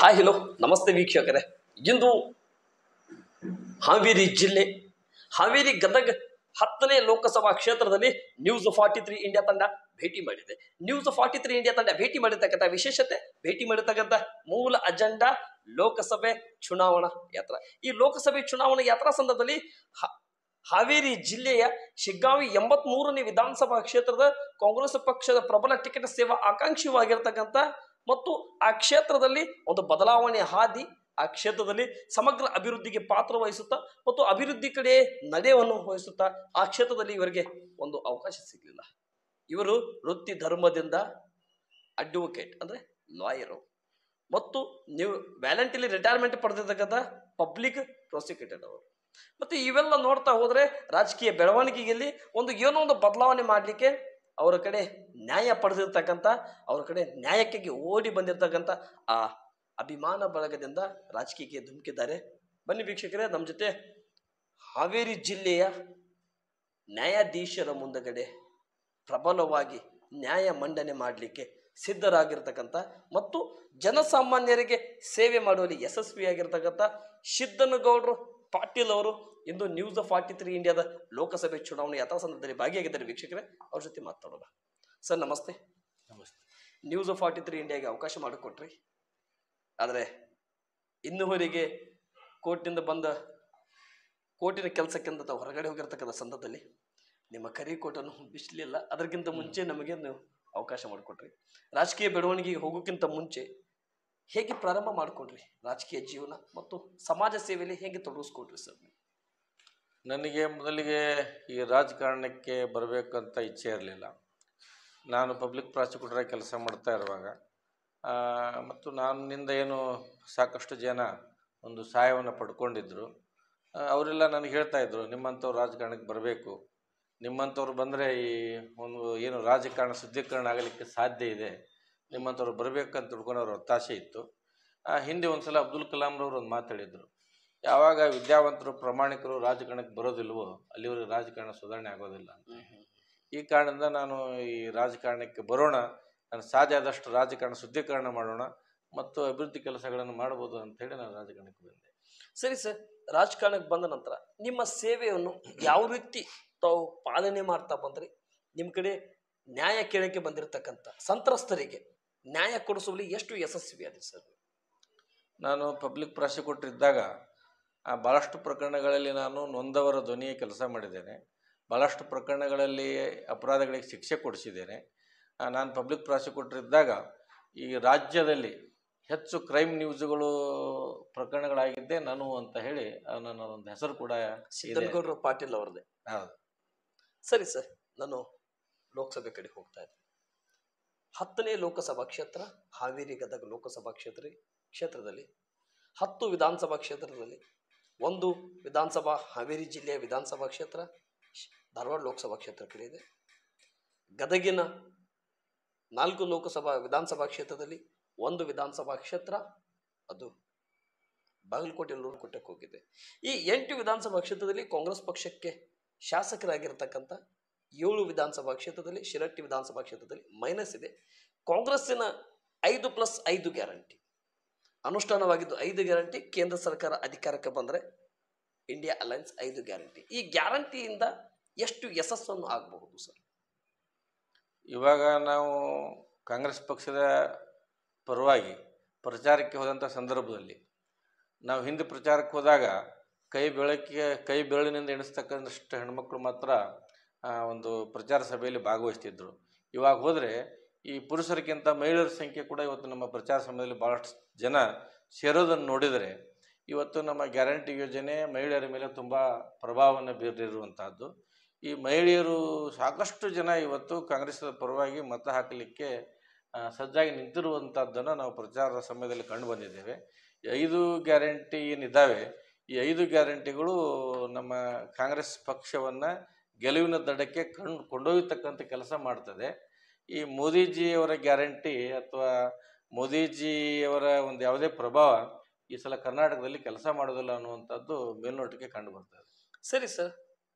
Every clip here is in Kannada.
ಹಾಯ್ ಹಲೋ ನಮಸ್ತೆ ವೀಕ್ಷಕರೇ. ಇಂದು ಹಾವೇರಿ ಜಿಲ್ಲೆ ಹಾವೇರಿ ಗದಗ 10ನೇ ಲೋಕಸಭಾ ಕ್ಷೇತ್ರದಲ್ಲಿ ನ್ಯೂಸ್ 43 ಇಂಡಿಯಾ ತಂಡ ಭೇಟಿ ಮಾಡಿದೆ. ನ್ಯೂಸ್ 43 ಇಂಡಿಯಾ ತಂಡ ಭೇಟಿ ಮಾಡಿರ್ತಕ್ಕಂಥ ವಿಶೇಷತೆ, ಭೇಟಿ ಮಾಡಿರ್ತಕ್ಕಂಥ ಮೂಲ ಅಜೆಂಡಾ ಲೋಕಸಭೆ ಚುನಾವಣಾ ಯಾತ್ರಾ. ಈ ಲೋಕಸಭೆ ಚುನಾವಣಾ ಯಾತ್ರಾ ಸಂದರ್ಭದಲ್ಲಿ ಹಾವೇರಿ ಜಿಲ್ಲೆಯ ಶಿಗ್ಗಾಂವಿ 83ನೇ ವಿಧಾನಸಭಾ ಕ್ಷೇತ್ರದ ಕಾಂಗ್ರೆಸ್ ಪಕ್ಷದ ಪ್ರಬಲ ಟಿಕೆಟ್ ಸೇವಾ ಆಕಾಂಕ್ಷಿಯಾಗಿರ್ತಕ್ಕಂಥ ಮತ್ತು ಆ ಕ್ಷೇತ್ರದಲ್ಲಿ ಒಂದು ಬದಲಾವಣೆ ಹಾದಿ, ಆ ಕ್ಷೇತ್ರದಲ್ಲಿ ಸಮಗ್ರ ಅಭಿವೃದ್ಧಿಗೆ ಪಾತ್ರ ವಹಿಸುತ್ತಾ ಮತ್ತು ಅಭಿವೃದ್ಧಿ ಕಡೆ ನಡೆಯನ್ನು ವಹಿಸುತ್ತಾ ಆ ಕ್ಷೇತ್ರದಲ್ಲಿ ಇವರಿಗೆ ಒಂದು ಅವಕಾಶ ಸಿಗಲಿಲ್ಲ. ಇವರು ವೃತ್ತಿ ಧರ್ಮದಿಂದ ಅಡ್ವೊಕೇಟ್ ಅಂದ್ರೆ ಲಾಯರು ಮತ್ತು ನೀವು ವ್ಯಾಲೆಂಟಿಲಿ ರಿಟೈರ್ಮೆಂಟ್ ಪಡೆದಿರ್ತಕ್ಕಂಥ ಪಬ್ಲಿಕ್ ಪ್ರಾಸಿಕ್ಯೂಟರ್ ಅವರು. ಮತ್ತೆ ಇವೆಲ್ಲ ನೋಡ್ತಾ ಹೋದ್ರೆ ರಾಜಕೀಯ ಬೆಳವಣಿಗೆಯಲ್ಲಿ ಏನೋ ಒಂದು ಬದಲಾವಣೆ ಮಾಡಲಿಕ್ಕೆ ಅವರ ಕಡೆ ನ್ಯಾಯ ಪಡೆದಿರ್ತಕ್ಕಂಥ, ಅವರ ಕಡೆ ನ್ಯಾಯಕ್ಕಾಗಿ ಓಡಿ ಬಂದಿರತಕ್ಕಂಥ ಆ ಅಭಿಮಾನ ಬಳಗದಿಂದ ರಾಜಕೀಯಕ್ಕೆ ಧುಮುಕಿದ್ದಾರೆ. ಬನ್ನಿ ವೀಕ್ಷಕರೇ, ನಮ್ಮ ಜೊತೆ ಹಾವೇರಿ ಜಿಲ್ಲೆಯ ನ್ಯಾಯಾಧೀಶರ ಮುಂದಗಡೆ ಪ್ರಬಲವಾಗಿ ನ್ಯಾಯ ಮಂಡನೆ ಮಾಡಲಿಕ್ಕೆ ಸಿದ್ಧರಾಗಿರ್ತಕ್ಕಂಥ ಮತ್ತು ಜನಸಾಮಾನ್ಯರಿಗೆ ಸೇವೆ ಮಾಡುವಲ್ಲಿ ಯಶಸ್ವಿಯಾಗಿರ್ತಕ್ಕಂಥ ಸಿದ್ದನಗೌಡರು ಪಾಟೀಲ್ ಅವರು ಇಂದು ನ್ಯೂಸ್ 43 ಇಂಡಿಯಾದ ಲೋಕಸಭೆ ಚುನಾವಣೆ ಯಾತ್ರಾ ಸಂದರ್ಭದಲ್ಲಿ ಭಾಗಿಯಾಗಿದ್ದಾರೆ. ವೀಕ್ಷಕರೇ, ಅವ್ರ ಜೊತೆ ಮಾತಾಡೋಣ. ಸರ್ ನಮಸ್ತೆ. ನಮಸ್ತೆ. ನ್ಯೂಸ್ 43 ಇಂಡಿಯಾಗೆ ಅವಕಾಶ ಮಾಡಿಕೊಟ್ರಿ. ಆದರೆ ಇನ್ನುವರೆಗೆ ಕೋರ್ಟಿನ ಕೆಲಸಕ್ಕಿಂತ ಹೊರಗಡೆ ಹೋಗಿರ್ತಕ್ಕಂಥ ಸಂದರ್ಭದಲ್ಲಿ ನಿಮ್ಮ ಕರಿಕೋಟನ್ನು ಬಿಸಲಿಲ್ಲ. ಅದಕ್ಕಿಂತ ಮುಂಚೆ ನಮಗೆ ನೀವು ಅವಕಾಶ ಮಾಡಿಕೊಟ್ರಿ. ರಾಜಕೀಯ ಬೆಳವಣಿಗೆಗೆ ಹೋಗೋಕ್ಕಿಂತ ಮುಂಚೆ ಹೇಗೆ ಪ್ರಾರಂಭ ಮಾಡಿಕೊಂಡ್ರಿ ರಾಜಕೀಯ ಜೀವನ ಮತ್ತು ಸಮಾಜ ಸೇವೆಯಲ್ಲಿ ಹೇಗೆ ತೊಡಗಿಸ್ಕೊಟ್ರಿ ಸರ್? ನನಗೆ ಮೊದಲಿಗೆ ಈ ರಾಜಕಾರಣಕ್ಕೆ ಬರಬೇಕಂತ ಇಚ್ಛೆ ಇರಲಿಲ್ಲ. ನಾನು ಪಬ್ಲಿಕ್ ಪ್ರಾಸಿಕ್ಯೂಟರಾಗಿ ಕೆಲಸ ಮಾಡ್ತಾ ಇರುವಾಗ ಮತ್ತು ನನ್ನಿಂದ ಏನು ಸಾಕಷ್ಟು ಜನ ಒಂದು ಸಹಾಯವನ್ನು ಪಡ್ಕೊಂಡಿದ್ದರು. ಅವರೆಲ್ಲ ನನಗೆ ಹೇಳ್ತಾಯಿದ್ರು, ನಿಮ್ಮಂಥವ್ರು ರಾಜಕಾರಣಕ್ಕೆ ಬರಬೇಕು, ನಿಮ್ಮಂಥವ್ರು ಬಂದರೆ ಈ ಏನು ರಾಜಕಾರಣ ಶುದ್ಧೀಕರಣ ಆಗಲಿಕ್ಕೆ ಸಾಧ್ಯ ಇದೆ, ನಿಮ್ಮಂಥವ್ರು ಬರಬೇಕಂತ ತಿಳ್ಕೊಂಡು ಅವ್ರ ಒತ್ತಾಸೆ ಇತ್ತು. ಹಿಂದೆ ಒಂದು ಸಲ ಅಬ್ದುಲ್ ಕಲಾಂರವ್ರು ಒಂದು ಮಾತಾಡಿದರು, ಯಾವಾಗ ವಿದ್ಯಾವಂತರು ಪ್ರಾಮಾಣಿಕರು ರಾಜಕಾರಣಕ್ಕೆ ಬರೋದಿಲ್ವೋ ಅಲ್ಲಿವರೆಗೆ ರಾಜಕಾರಣ ಸುಧಾರಣೆ ಆಗೋದಿಲ್ಲ ಅಂತ. ಈ ಕಾರಣದಿಂದ ನಾನು ಈ ರಾಜಕಾರಣಕ್ಕೆ ಬರೋಣ, ನಾನು ಸಾಧ್ಯ ಆದಷ್ಟು ರಾಜಕಾರಣ ಶುದ್ಧೀಕರಣ ಮಾಡೋಣ ಮತ್ತು ಅಭಿವೃದ್ಧಿ ಕೆಲಸಗಳನ್ನು ಮಾಡ್ಬೋದು ಅಂತೇಳಿ ನಾನು ರಾಜಕಾರಣಕ್ಕೆ ಬಂದೆ. ಸರಿ ಸರ್, ರಾಜಕಾರಣಕ್ಕೆ ಬಂದ ನಂತರ ನಿಮ್ಮ ಸೇವೆಯನ್ನು ಯಾವ ರೀತಿ ತಾವು ಪಾಲನೆ ಮಾಡ್ತಾ ಬಂದ್ರಿ? ನಿಮ್ಮ ಕಡೆ ನ್ಯಾಯ ಕೇಳಕ್ಕೆ ಬಂದಿರತಕ್ಕಂಥ ಸಂತ್ರಸ್ತರಿಗೆ ನ್ಯಾಯ ಕೊಡಿಸುವಲ್ಲಿ ಎಷ್ಟು ಯಶಸ್ವಿ ಆದ್ರಿ ಸರ್? ನಾನು ಪಬ್ಲಿಕ್ ಪ್ರಾಸಿಕ್ಯೂಟರ್ ಇದ್ದಾಗ ಭಾಳಷ್ಟು ಪ್ರಕರಣಗಳಲ್ಲಿ ನಾನು ನೊಂದವರ ಧ್ವನಿಯ ಕೆಲಸ ಮಾಡಿದ್ದೇನೆ. ಭಾಳಷ್ಟು ಪ್ರಕರಣಗಳಲ್ಲಿ ಅಪರಾಧಗಳಿಗೆ ಶಿಕ್ಷೆ ಕೊಡಿಸಿದ್ದೇನೆ. ನಾನು ಪಬ್ಲಿಕ್ ಪ್ರಾಸಿಕ್ಯೂಟರ್ ಇದ್ದಾಗ ಈ ರಾಜ್ಯದಲ್ಲಿ ಹೆಚ್ಚು ಕ್ರೈಮ್ ನ್ಯೂಸ್ಗಳು ಪ್ರಕರಣಗಳಾಗಿದ್ದೆ ನಾನು ಅಂತ ಹೇಳಿ ನನ್ನ ಒಂದು ಹೆಸರು ಕೂಡ ಸಿದ್ದನಗೌಡರು ಪಾಟೀಲ್ ಅವ್ರದ್ದೇ. ಹೌದು. ಸರಿ ಸರ್, ನಾನು ಲೋಕಸಭೆ ಕಡೆ ಹೋಗ್ತಾ ಇದ್ದೆ. 10ನೇ ಲೋಕಸಭಾ ಕ್ಷೇತ್ರ ಹಾವೇರಿ ಗದಗ ಲೋಕಸಭಾ ಕ್ಷೇತ್ರದಲ್ಲಿ 10 ವಿಧಾನಸಭಾ ಕ್ಷೇತ್ರದಲ್ಲಿ 1 ವಿಧಾನಸಭಾ ಹಾವೇರಿ ಜಿಲ್ಲೆಯ ವಿಧಾನಸಭಾ ಕ್ಷೇತ್ರ ಧಾರವಾಡ ಲೋಕಸಭಾ ಕ್ಷೇತ್ರ ಕಡೆ ಇದೆ. ಗದಗಿನ 4 ಲೋಕಸಭಾ ವಿಧಾನಸಭಾ ಕ್ಷೇತ್ರದಲ್ಲಿ 1 ವಿಧಾನಸಭಾ ಕ್ಷೇತ್ರ ಅದು ಬಾಗಲಕೋಟೆ ಲೂರುಕೋಟೆಗೆ ಹೋಗಿದೆ. ಈ 8 ವಿಧಾನಸಭಾ ಕ್ಷೇತ್ರದಲ್ಲಿ ಕಾಂಗ್ರೆಸ್ ಪಕ್ಷಕ್ಕೆ ಶಾಸಕರಾಗಿರ್ತಕ್ಕಂಥ 7 ವಿಧಾನಸಭಾ ಕ್ಷೇತ್ರದಲ್ಲಿ, ಶಿರಟ್ಟಿ ವಿಧಾನಸಭಾ ಕ್ಷೇತ್ರದಲ್ಲಿ ಮೈನಸ್ ಇದೆ. ಕಾಂಗ್ರೆಸ್ಸಿನ 5+5 ಗ್ಯಾರಂಟಿ ಅನುಷ್ಠಾನವಾಗಿದ್ದು 5 ಗ್ಯಾರಂಟಿ, ಕೇಂದ್ರ ಸರ್ಕಾರ ಅಧಿಕಾರಕ್ಕೆ ಬಂದರೆ ಇಂಡಿಯಾ ಅಲಯನ್ಸ್ 5 ಗ್ಯಾರಂಟಿ. ಈ ಗ್ಯಾರಂಟಿಯಿಂದ ಎಷ್ಟು ಯಶಸ್ಸನ್ನು ಆಗಬಹುದು ಸರ್? ಇವಾಗ ನಾವು ಕಾಂಗ್ರೆಸ್ ಪಕ್ಷದ ಪರವಾಗಿ ಪ್ರಚಾರಕ್ಕೆ ಹೋದಂಥ ಸಂದರ್ಭದಲ್ಲಿ ನಾವು ಹಿಂದೆ ಪ್ರಚಾರಕ್ಕೆ ಹೋದಾಗ ಕೈ ಬೆರಳಿನಿಂದ ಎಣಿಸ್ತಕ್ಕಂಥಷ್ಟು ಹೆಣ್ಮಕ್ಳು ಮಾತ್ರ ಒಂದು ಪ್ರಚಾರ ಸಭೆಯಲ್ಲಿ ಭಾಗವಹಿಸ್ತಿದ್ರು. ಇವಾಗ ಹೋದರೆ ಈ ಪುರುಷರಿಗಿಂತ ಮಹಿಳೆಯರ ಸಂಖ್ಯೆ ಕೂಡ ಇವತ್ತು ನಮ್ಮ ಪ್ರಚಾರ ಸಮಯದಲ್ಲಿ ಭಾಳಷ್ಟು ಜನ ಸೇರೋದನ್ನು ನೋಡಿದರೆ ಇವತ್ತು ನಮ್ಮ ಗ್ಯಾರಂಟಿ ಯೋಜನೆ ಮಹಿಳೆಯರ ಮೇಲೆ ತುಂಬ ಪ್ರಭಾವವನ್ನು ಬೀರಿರುವಂತಹದ್ದು. ಈ ಮಹಿಳೆಯರು ಸಾಕಷ್ಟು ಜನ ಇವತ್ತು ಕಾಂಗ್ರೆಸ್ನ ಪರವಾಗಿ ಮತ ಹಾಕಲಿಕ್ಕೆ ಸಜ್ಜಾಗಿ ನಿಂತಿರುವಂಥದ್ದನ್ನು ನಾವು ಪ್ರಚಾರದ ಸಮಯದಲ್ಲಿ ಕಂಡು ಬಂದಿದ್ದೇವೆ. 5 ಗ್ಯಾರಂಟಿ ಏನಿದ್ದಾವೆ, ಈ 5 ಗ್ಯಾರಂಟಿಗಳು ನಮ್ಮ ಕಾಂಗ್ರೆಸ್ ಪಕ್ಷವನ್ನು ಗೆಲುವಿನ ದಡಕ್ಕೆ ಕೊಂಡೊಯ್ಯತಕ್ಕಂಥ ಕೆಲಸ ಮಾಡ್ತದೆ. ಈ ಮೋದಿಜಿಯವರ ಗ್ಯಾರಂಟಿ ಅಥವಾ ಮೋದಿಜಿಯವರ ಒಂದು ಯಾವುದೇ ಪ್ರಭಾವ ಈ ಸಲ ಕರ್ನಾಟಕದಲ್ಲಿ ಕೆಲಸ ಮಾಡೋದಿಲ್ಲ ಅನ್ನುವಂಥದ್ದು ಮೇಲ್ನೋಟಕ್ಕೆ ಕಂಡು ಬರ್ತದೆ. ಸರಿ ಸರ್,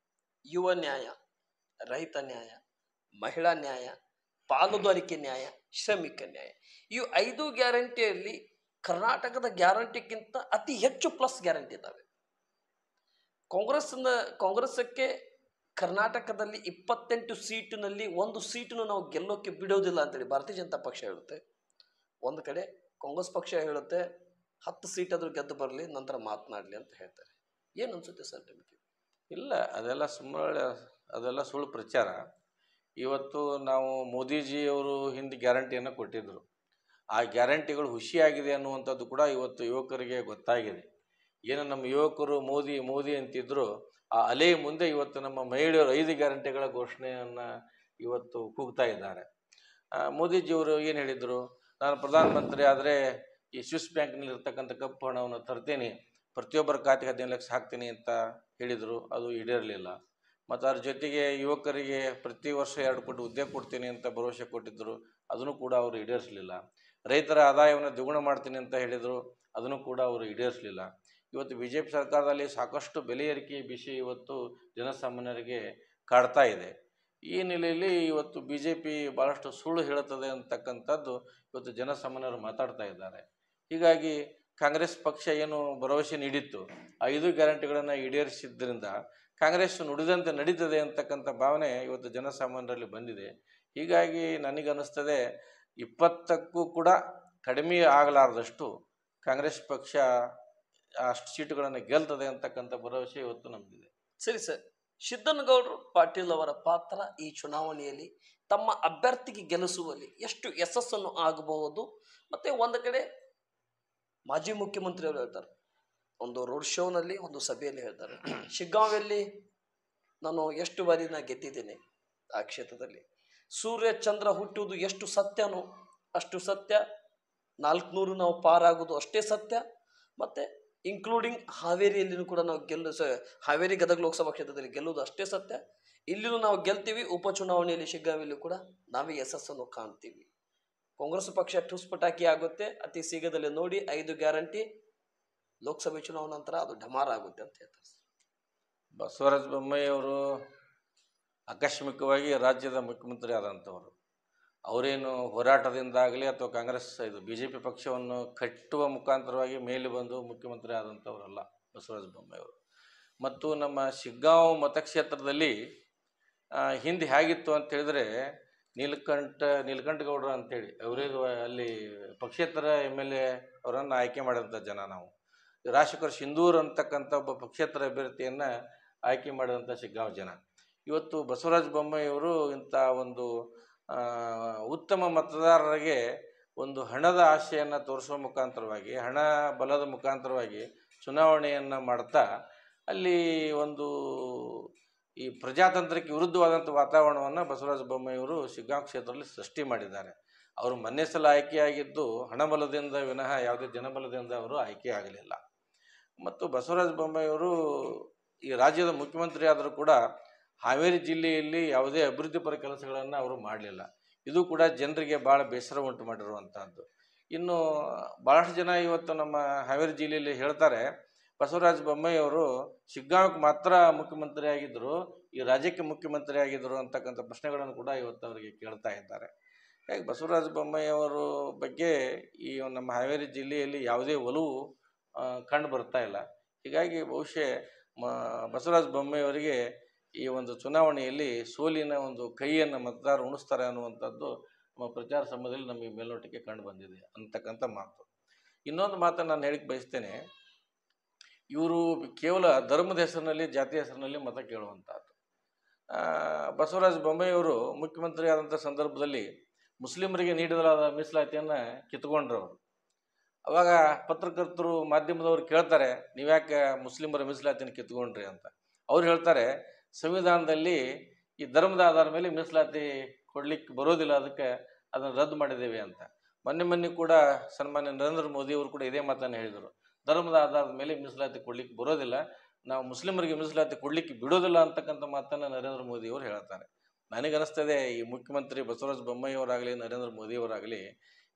ಯುವ ನ್ಯಾಯ, ರೈತ ನ್ಯಾಯ, ಮಹಿಳಾ ನ್ಯಾಯ, ಪಾಲುದಾರಿಕೆ ನ್ಯಾಯ, ಶ್ರಮಿಕ ನ್ಯಾಯ, ಈ 5 ಗ್ಯಾರಂಟಿಯಲ್ಲಿ ಕರ್ನಾಟಕದ ಗ್ಯಾರಂಟಿಗಿಂತ ಅತಿ ಹೆಚ್ಚು ಪ್ಲಸ್ ಗ್ಯಾರಂಟಿ ಇದ್ದಾವೆ. ಕಾಂಗ್ರೆಸ್ಸಕ್ಕೆ ಕರ್ನಾಟಕದಲ್ಲಿ 28 ಸೀಟಿನಲ್ಲಿ 1 ಸೀಟನ್ನು ನಾವು ಗೆಲ್ಲೋಕೆ ಬಿಡೋದಿಲ್ಲ ಅಂತೇಳಿ ಭಾರತೀಯ ಜನತಾ ಪಕ್ಷ ಹೇಳುತ್ತೆ. ಒಂದು ಕಡೆ ಕಾಂಗ್ರೆಸ್ ಪಕ್ಷ ಹೇಳುತ್ತೆ 10 ಸೀಟಾದರೂ ಗೆದ್ದು ಬರಲಿ, ನಂತರ ಮಾತನಾಡಲಿ ಅಂತ ಹೇಳ್ತಾರೆ. ಏನು ಅನ್ಸುತ್ತೆ ಸರ್ ನಿಮಗೆ? ಇಲ್ಲ, ಅದೆಲ್ಲ ಸುಳ್ಳು ಪ್ರಚಾರ. ಇವತ್ತು ನಾವು ಮೋದಿಜಿಯವರು ಹಿಂದೆ ಗ್ಯಾರಂಟಿಯನ್ನು ಕೊಟ್ಟಿದ್ದರು. ಆ ಗ್ಯಾರಂಟಿಗಳು ಹುಷಿಯಾಗಿದೆ ಅನ್ನುವಂಥದ್ದು ಕೂಡ ಇವತ್ತು ಯುವಕರಿಗೆ ಗೊತ್ತಾಗಿದೆ. ಏನು ನಮ್ಮ ಯುವಕರು ಮೋದಿ ಮೋದಿ ಅಂತಿದ್ರು, ಆ ಅಲೆ ಮುಂದೆ ಇವತ್ತು ನಮ್ಮ ಮಹಿಳೆಯರು 5 ಗ್ಯಾರಂಟಿಗಳ ಘೋಷಣೆಯನ್ನು ಇವತ್ತು ಕೂಗ್ತಾ ಇದ್ದಾರೆ. ಮೋದಿಜಿಯವರು ಏನು ಹೇಳಿದರು, ನಾನು ಪ್ರಧಾನಮಂತ್ರಿ ಆದರೆ ಈ ಸ್ವಿಸ್ ಬ್ಯಾಂಕ್ನಲ್ಲಿ ಇರ್ತಕ್ಕಂಥ ಕಪ್ಪು ಹಣವನ್ನು ತರ್ತೀನಿ, ಪ್ರತಿಯೊಬ್ಬರ ಖಾತೆಗೆ 15 ಲಕ್ಷ ಹಾಕ್ತೀನಿ ಅಂತ ಹೇಳಿದರು. ಅದು ಈಡೇರಲಿಲ್ಲ. ಮತ್ತು ಅದ್ರ ಜೊತೆಗೆ ಯುವಕರಿಗೆ ಪ್ರತಿ ವರ್ಷ 2 ಕೋಟಿ ಹುದ್ದೆ ಕೊಡ್ತೀನಿ ಅಂತ ಭರವಸೆ ಕೊಟ್ಟಿದ್ದರು, ಅದನ್ನು ಕೂಡ ಅವರು ಈಡೇರಿಸಲಿಲ್ಲ. ರೈತರ ಆದಾಯವನ್ನು ದ್ವಿಗುಣ ಮಾಡ್ತೀನಿ ಅಂತ ಹೇಳಿದರು, ಅದನ್ನು ಕೂಡ ಅವರು ಈಡೇರಿಸಲಿಲ್ಲ. ಇವತ್ತು BJP ಸರ್ಕಾರದಲ್ಲಿ ಸಾಕಷ್ಟು ಬೆಲೆ ಏರಿಕೆ ವಿಷಯ ಇವತ್ತು ಜನಸಾಮಾನ್ಯರಿಗೆ ಕಾಡ್ತಾ ಇದೆ. ಈ ನೆಲೆಯಲ್ಲಿ ಇವತ್ತು BJP ಭಾಳಷ್ಟು ಸುಳ್ಳು ಹೇಳುತ್ತದೆ ಅಂತಕ್ಕಂಥದ್ದು ಇವತ್ತು ಜನಸಾಮಾನ್ಯರು ಮಾತಾಡ್ತಾ ಇದ್ದಾರೆ. ಹೀಗಾಗಿ ಕಾಂಗ್ರೆಸ್ ಪಕ್ಷ ಏನು ಭರವಸೆ ನೀಡಿತ್ತು, 5 ಗ್ಯಾರಂಟಿಗಳನ್ನು ಈಡೇರಿಸಿದ್ದರಿಂದ ಕಾಂಗ್ರೆಸ್ ನುಡಿದಂತೆ ನಡೀತದೆ ಅಂತಕ್ಕಂಥ ಭಾವನೆ ಇವತ್ತು ಜನಸಾಮಾನ್ಯರಲ್ಲಿ ಬಂದಿದೆ. ಹೀಗಾಗಿ ನನಗನ್ನಿಸ್ತದೆ 20ಕ್ಕೂ ಕೂಡ ಕಡಿಮೆ ಆಗಲಾರದಷ್ಟು ಕಾಂಗ್ರೆಸ್ ಪಕ್ಷ ಅಷ್ಟು ಸೀಟುಗಳನ್ನು ಗೆಲ್ತದೆ ಅಂತಕ್ಕಂಥ ಭರವಸೆ ಇವತ್ತು ನಮಗಿದೆ. ಸರಿ ಸರ್, ಸಿದ್ದನಗೌಡರು ಪಾಟೀಲ್ ಅವರ ಪಾತ್ರ ಈ ಚುನಾವಣೆಯಲ್ಲಿ ತಮ್ಮ ಅಭ್ಯರ್ಥಿಗೆ ಗೆಲ್ಲಿಸುವಲ್ಲಿ ಎಷ್ಟು ಯಶಸ್ಸನ್ನು ಆಗಬಹುದು? ಮತ್ತೆ ಒಂದು ಕಡೆ ಮಾಜಿ ಮುಖ್ಯಮಂತ್ರಿ ಅವರು ಹೇಳ್ತಾರೆ, ಒಂದು ರೋಡ್ ಶೋನಲ್ಲಿ ಒಂದು ಸಭೆಯಲ್ಲಿ ಹೇಳ್ತಾರೆ, ಶಿಗ್ಗಾಂವಲ್ಲಿ ನಾನು ಎಷ್ಟು ಬಾರಿ ಗೆದ್ದಿದ್ದೇನೆ, ಆ ಕ್ಷೇತ್ರದಲ್ಲಿ ಸೂರ್ಯ ಚಂದ್ರ ಹುಟ್ಟುವುದು ಎಷ್ಟು ಸತ್ಯನೋ ಅಷ್ಟು ಸತ್ಯ, 400 ನಾವು ಪಾರಾಗೋದು ಅಷ್ಟೇ ಸತ್ಯ, ಮತ್ತು ಇನ್ಕ್ಲೂಡಿಂಗ್ ಹಾವೇರಿಯಲ್ಲಿನೂ ಕೂಡ ನಾವು ಹಾವೇರಿ ಗದಗ ಲೋಕಸಭಾ ಕ್ಷೇತ್ರದಲ್ಲಿ ಗೆಲ್ಲುವುದು ಅಷ್ಟೇ ಸತ್ಯ, ಇಲ್ಲಿಯೂ ನಾವು ಗೆಲ್ತೀವಿ, ಉಪಚುನಾವಣೆಯಲ್ಲಿ ಶಿಗ್ಗಾಂವಿಯಲ್ಲೂ ಕೂಡ ನಾವೇ ಯಶಸ್ಸನ್ನು ಕಾಣ್ತೀವಿ. ಕಾಂಗ್ರೆಸ್ ಪಕ್ಷ ಟುಸ್ ಪಟಾಕಿ ಆಗುತ್ತೆ, ಅತಿ ಶೀಘ್ರದಲ್ಲಿ ನೋಡಿ 5 ಗ್ಯಾರಂಟಿ, ಲೋಕಸಭೆ ಚುನಾವಣೆ ನಂತರ ಅದು ಢಮಾರ ಆಗುತ್ತೆ ಅಂತ ಹೇಳ್ತಾರೆ. ಬಸವರಾಜ ಬೊಮ್ಮಾಯಿ ಅವರು ಆಕಸ್ಮಿಕವಾಗಿ ರಾಜ್ಯದ ಮುಖ್ಯಮಂತ್ರಿ ಆದಂಥವರು. ಅವರೇನು ಹೋರಾಟದಿಂದಾಗಲಿ ಅಥವಾ ಕಾಂಗ್ರೆಸ್ BJP ಪಕ್ಷವನ್ನು ಕಟ್ಟುವ ಮುಖಾಂತರವಾಗಿ ಮೇಲೆ ಬಂದು ಮುಖ್ಯಮಂತ್ರಿ ಆದಂಥವರಲ್ಲ ಬಸವರಾಜ ಬೊಮ್ಮಾಯಿ ಅವರು. ಮತ್ತು ನಮ್ಮ ಶಿಗ್ಗಾಂವ್ ಮತಕ್ಷೇತ್ರದಲ್ಲಿ ಹಿಂದೆ ಹೇಗಿತ್ತು ಅಂತ ಹೇಳಿದ್ರೆ, ನೀಲಕಂಠಗೌಡರು ಅಂತೇಳಿ ಅವರೇ ಅಲ್ಲಿ ಪಕ್ಷೇತರ MLA ಅವರನ್ನು ಆಯ್ಕೆ ಮಾಡಿದಂಥ ಜನ ನಾವು. ರಾಜಶೇಖರ್ ಸಿಂಧೂರ್ ಅಂತಕ್ಕಂಥ ಒಬ್ಬ ಪಕ್ಷೇತರ ಅಭ್ಯರ್ಥಿಯನ್ನು ಆಯ್ಕೆ ಮಾಡಿದಂಥ ಶಿಗ್ಗಾಂವ್ ಜನ. ಇವತ್ತು ಬಸವರಾಜ ಬೊಮ್ಮಾಯಿ ಅವರು ಇಂಥ ಒಂದು ಉತ್ತಮ ಮತದಾರರಿಗೆ ಒಂದು ಹಣದ ಆಶೆಯನ್ನು ತೋರಿಸುವ ಮುಖಾಂತರವಾಗಿ, ಹಣ ಬಲದ ಮುಖಾಂತರವಾಗಿ ಚುನಾವಣೆಯನ್ನು ಮಾಡ್ತಾ ಅಲ್ಲಿ ಒಂದು ಈ ಪ್ರಜಾತಂತ್ರಕ್ಕೆ ವಿರುದ್ಧವಾದಂಥ ವಾತಾವರಣವನ್ನು ಬಸವರಾಜ ಬೊಮ್ಮಾಯಿ ಅವರು ಶಿಗ್ಗಾಂವ್ ಕ್ಷೇತ್ರದಲ್ಲಿ ಸೃಷ್ಟಿ ಮಾಡಿದ್ದಾರೆ. ಅವರು ಮೊನ್ನೆ ಸಲ ಆಯ್ಕೆಯಾಗಿದ್ದು ಹಣಬಲದಿಂದ ವಿನಃ ಯಾವುದೇ ಜನಬಲದಿಂದ ಅವರು ಆಯ್ಕೆ ಆಗಲಿಲ್ಲ. ಮತ್ತು ಬಸವರಾಜ ಬೊಮ್ಮಾಯಿ ಅವರು ಈ ರಾಜ್ಯದ ಮುಖ್ಯಮಂತ್ರಿ ಆದರೂ ಕೂಡ ಹಾವೇರಿ ಜಿಲ್ಲೆಯಲ್ಲಿ ಯಾವುದೇ ಅಭಿವೃದ್ಧಿಪರ ಕೆಲಸಗಳನ್ನು ಅವರು ಮಾಡಲಿಲ್ಲ. ಇದು ಕೂಡ ಜನರಿಗೆ ಭಾಳ ಬೇಸರ ಉಂಟು ಮಾಡಿರುವಂಥದ್ದು. ಇನ್ನು ಭಾಳಷ್ಟು ಜನ ಇವತ್ತು ನಮ್ಮ ಹಾವೇರಿ ಜಿಲ್ಲೆಯಲ್ಲಿ ಹೇಳ್ತಾರೆ, ಬಸವರಾಜ ಬೊಮ್ಮಾಯಿ ಅವರು ಶಿಗ್ಗಾಂವಕ್ಕೆ ಮಾತ್ರ ಮುಖ್ಯಮಂತ್ರಿ ಆಗಿದ್ದರು, ಈ ರಾಜ್ಯಕ್ಕೆ ಮುಖ್ಯಮಂತ್ರಿ ಆಗಿದ್ದರು ಅಂತಕ್ಕಂಥ ಪ್ರಶ್ನೆಗಳನ್ನು ಕೂಡ ಇವತ್ತು ಅವರಿಗೆ ಕೇಳ್ತಾ ಇದ್ದಾರೆ. ಹಾಗೆ ಬಸವರಾಜ ಬೊಮ್ಮಾಯಿ ಅವರು ಬಗ್ಗೆ ಈ ನಮ್ಮ ಹಾವೇರಿ ಜಿಲ್ಲೆಯಲ್ಲಿ ಯಾವುದೇ ಒಲವು ಕಂಡು ಬರ್ತಾ ಇಲ್ಲ. ಹೀಗಾಗಿ ಬಹುಶಃ ಬಸವರಾಜ ಬೊಮ್ಮಾಯಿ ಅವರಿಗೆ ಈ ಒಂದು ಚುನಾವಣೆಯಲ್ಲಿ ಸೋಲಿನ ಒಂದು ಕೈಯನ್ನು ಮತದಾರರು ಉಣಿಸ್ತಾರೆ ಅನ್ನುವಂಥದ್ದು ನಮ್ಮ ಪ್ರಚಾರ ಸಮಯದಲ್ಲಿ ನಮಗೆ ಮೇಲ್ನೋಟಕ್ಕೆ ಕಂಡು ಬಂದಿದೆ ಅಂತಕ್ಕಂಥ ಮಾತು. ಇನ್ನೊಂದು ಮಾತನ್ನು ನಾನು ಹೇಳಿಕ್ಕೆ ಬಯಸ್ತೇನೆ, ಇವರು ಕೇವಲ ಧರ್ಮದ ಹೆಸರಿನಲ್ಲಿ, ಜಾತಿ ಹೆಸರಿನಲ್ಲಿ ಮತ ಕೇಳುವಂಥದ್ದು. ಬಸವರಾಜ ಬೊಮ್ಮಾಯಿ ಅವರು ಮುಖ್ಯಮಂತ್ರಿ ಆದಂಥ ಸಂದರ್ಭದಲ್ಲಿ ಮುಸ್ಲಿಮರಿಗೆ ನೀಡಲಾದ ಮೀಸಲಾತಿಯನ್ನು ಕಿತ್ಕೊಂಡ್ರು ಅವರು. ಅವಾಗ ಪತ್ರಕರ್ತರು, ಮಾಧ್ಯಮದವರು ಕೇಳ್ತಾರೆ, ನೀವ್ಯಾಕೆ ಮುಸ್ಲಿಮರ ಮೀಸಲಾತಿಯನ್ನು ಕಿತ್ಕೊಂಡ್ರಿ ಅಂತ. ಅವ್ರು ಹೇಳ್ತಾರೆ, ಸಂವಿಧಾನದಲ್ಲಿ ಈ ಧರ್ಮದ ಆಧಾರದ ಮೇಲೆ ಮೀಸಲಾತಿ ಕೊಡ್ಲಿಕ್ಕೆ ಬರೋದಿಲ್ಲ, ಅದಕ್ಕೆ ಅದನ್ನು ರದ್ದು ಮಾಡಿದ್ದೇವೆ ಅಂತ. ಮೊನ್ನೆ ಕೂಡ ಸನ್ಮಾನ್ಯ ನರೇಂದ್ರ ಮೋದಿ ಅವರು ಕೂಡ ಇದೇ ಮಾತನ್ನು ಹೇಳಿದರು, ಧರ್ಮದ ಆಧಾರದ ಮೇಲೆ ಮೀಸಲಾತಿ ಕೊಡ್ಲಿಕ್ಕೆ ಬರೋದಿಲ್ಲ, ನಾವು ಮುಸ್ಲಿಮರಿಗೆ ಮೀಸಲಾತಿ ಕೊಡ್ಲಿಕ್ಕೆ ಬಿಡೋದಿಲ್ಲ ಅಂತಕ್ಕಂಥ ಮಾತನ್ನು ನರೇಂದ್ರ ಮೋದಿ ಅವರು ಹೇಳ್ತಾರೆ. ನನಗನ್ನಿಸ್ತದೆ ಈ ಮುಖ್ಯಮಂತ್ರಿ ಬಸವರಾಜ ಬೊಮ್ಮಾಯಿ ಅವರಾಗಲಿ, ನರೇಂದ್ರ ಮೋದಿ ಅವರಾಗಲಿ,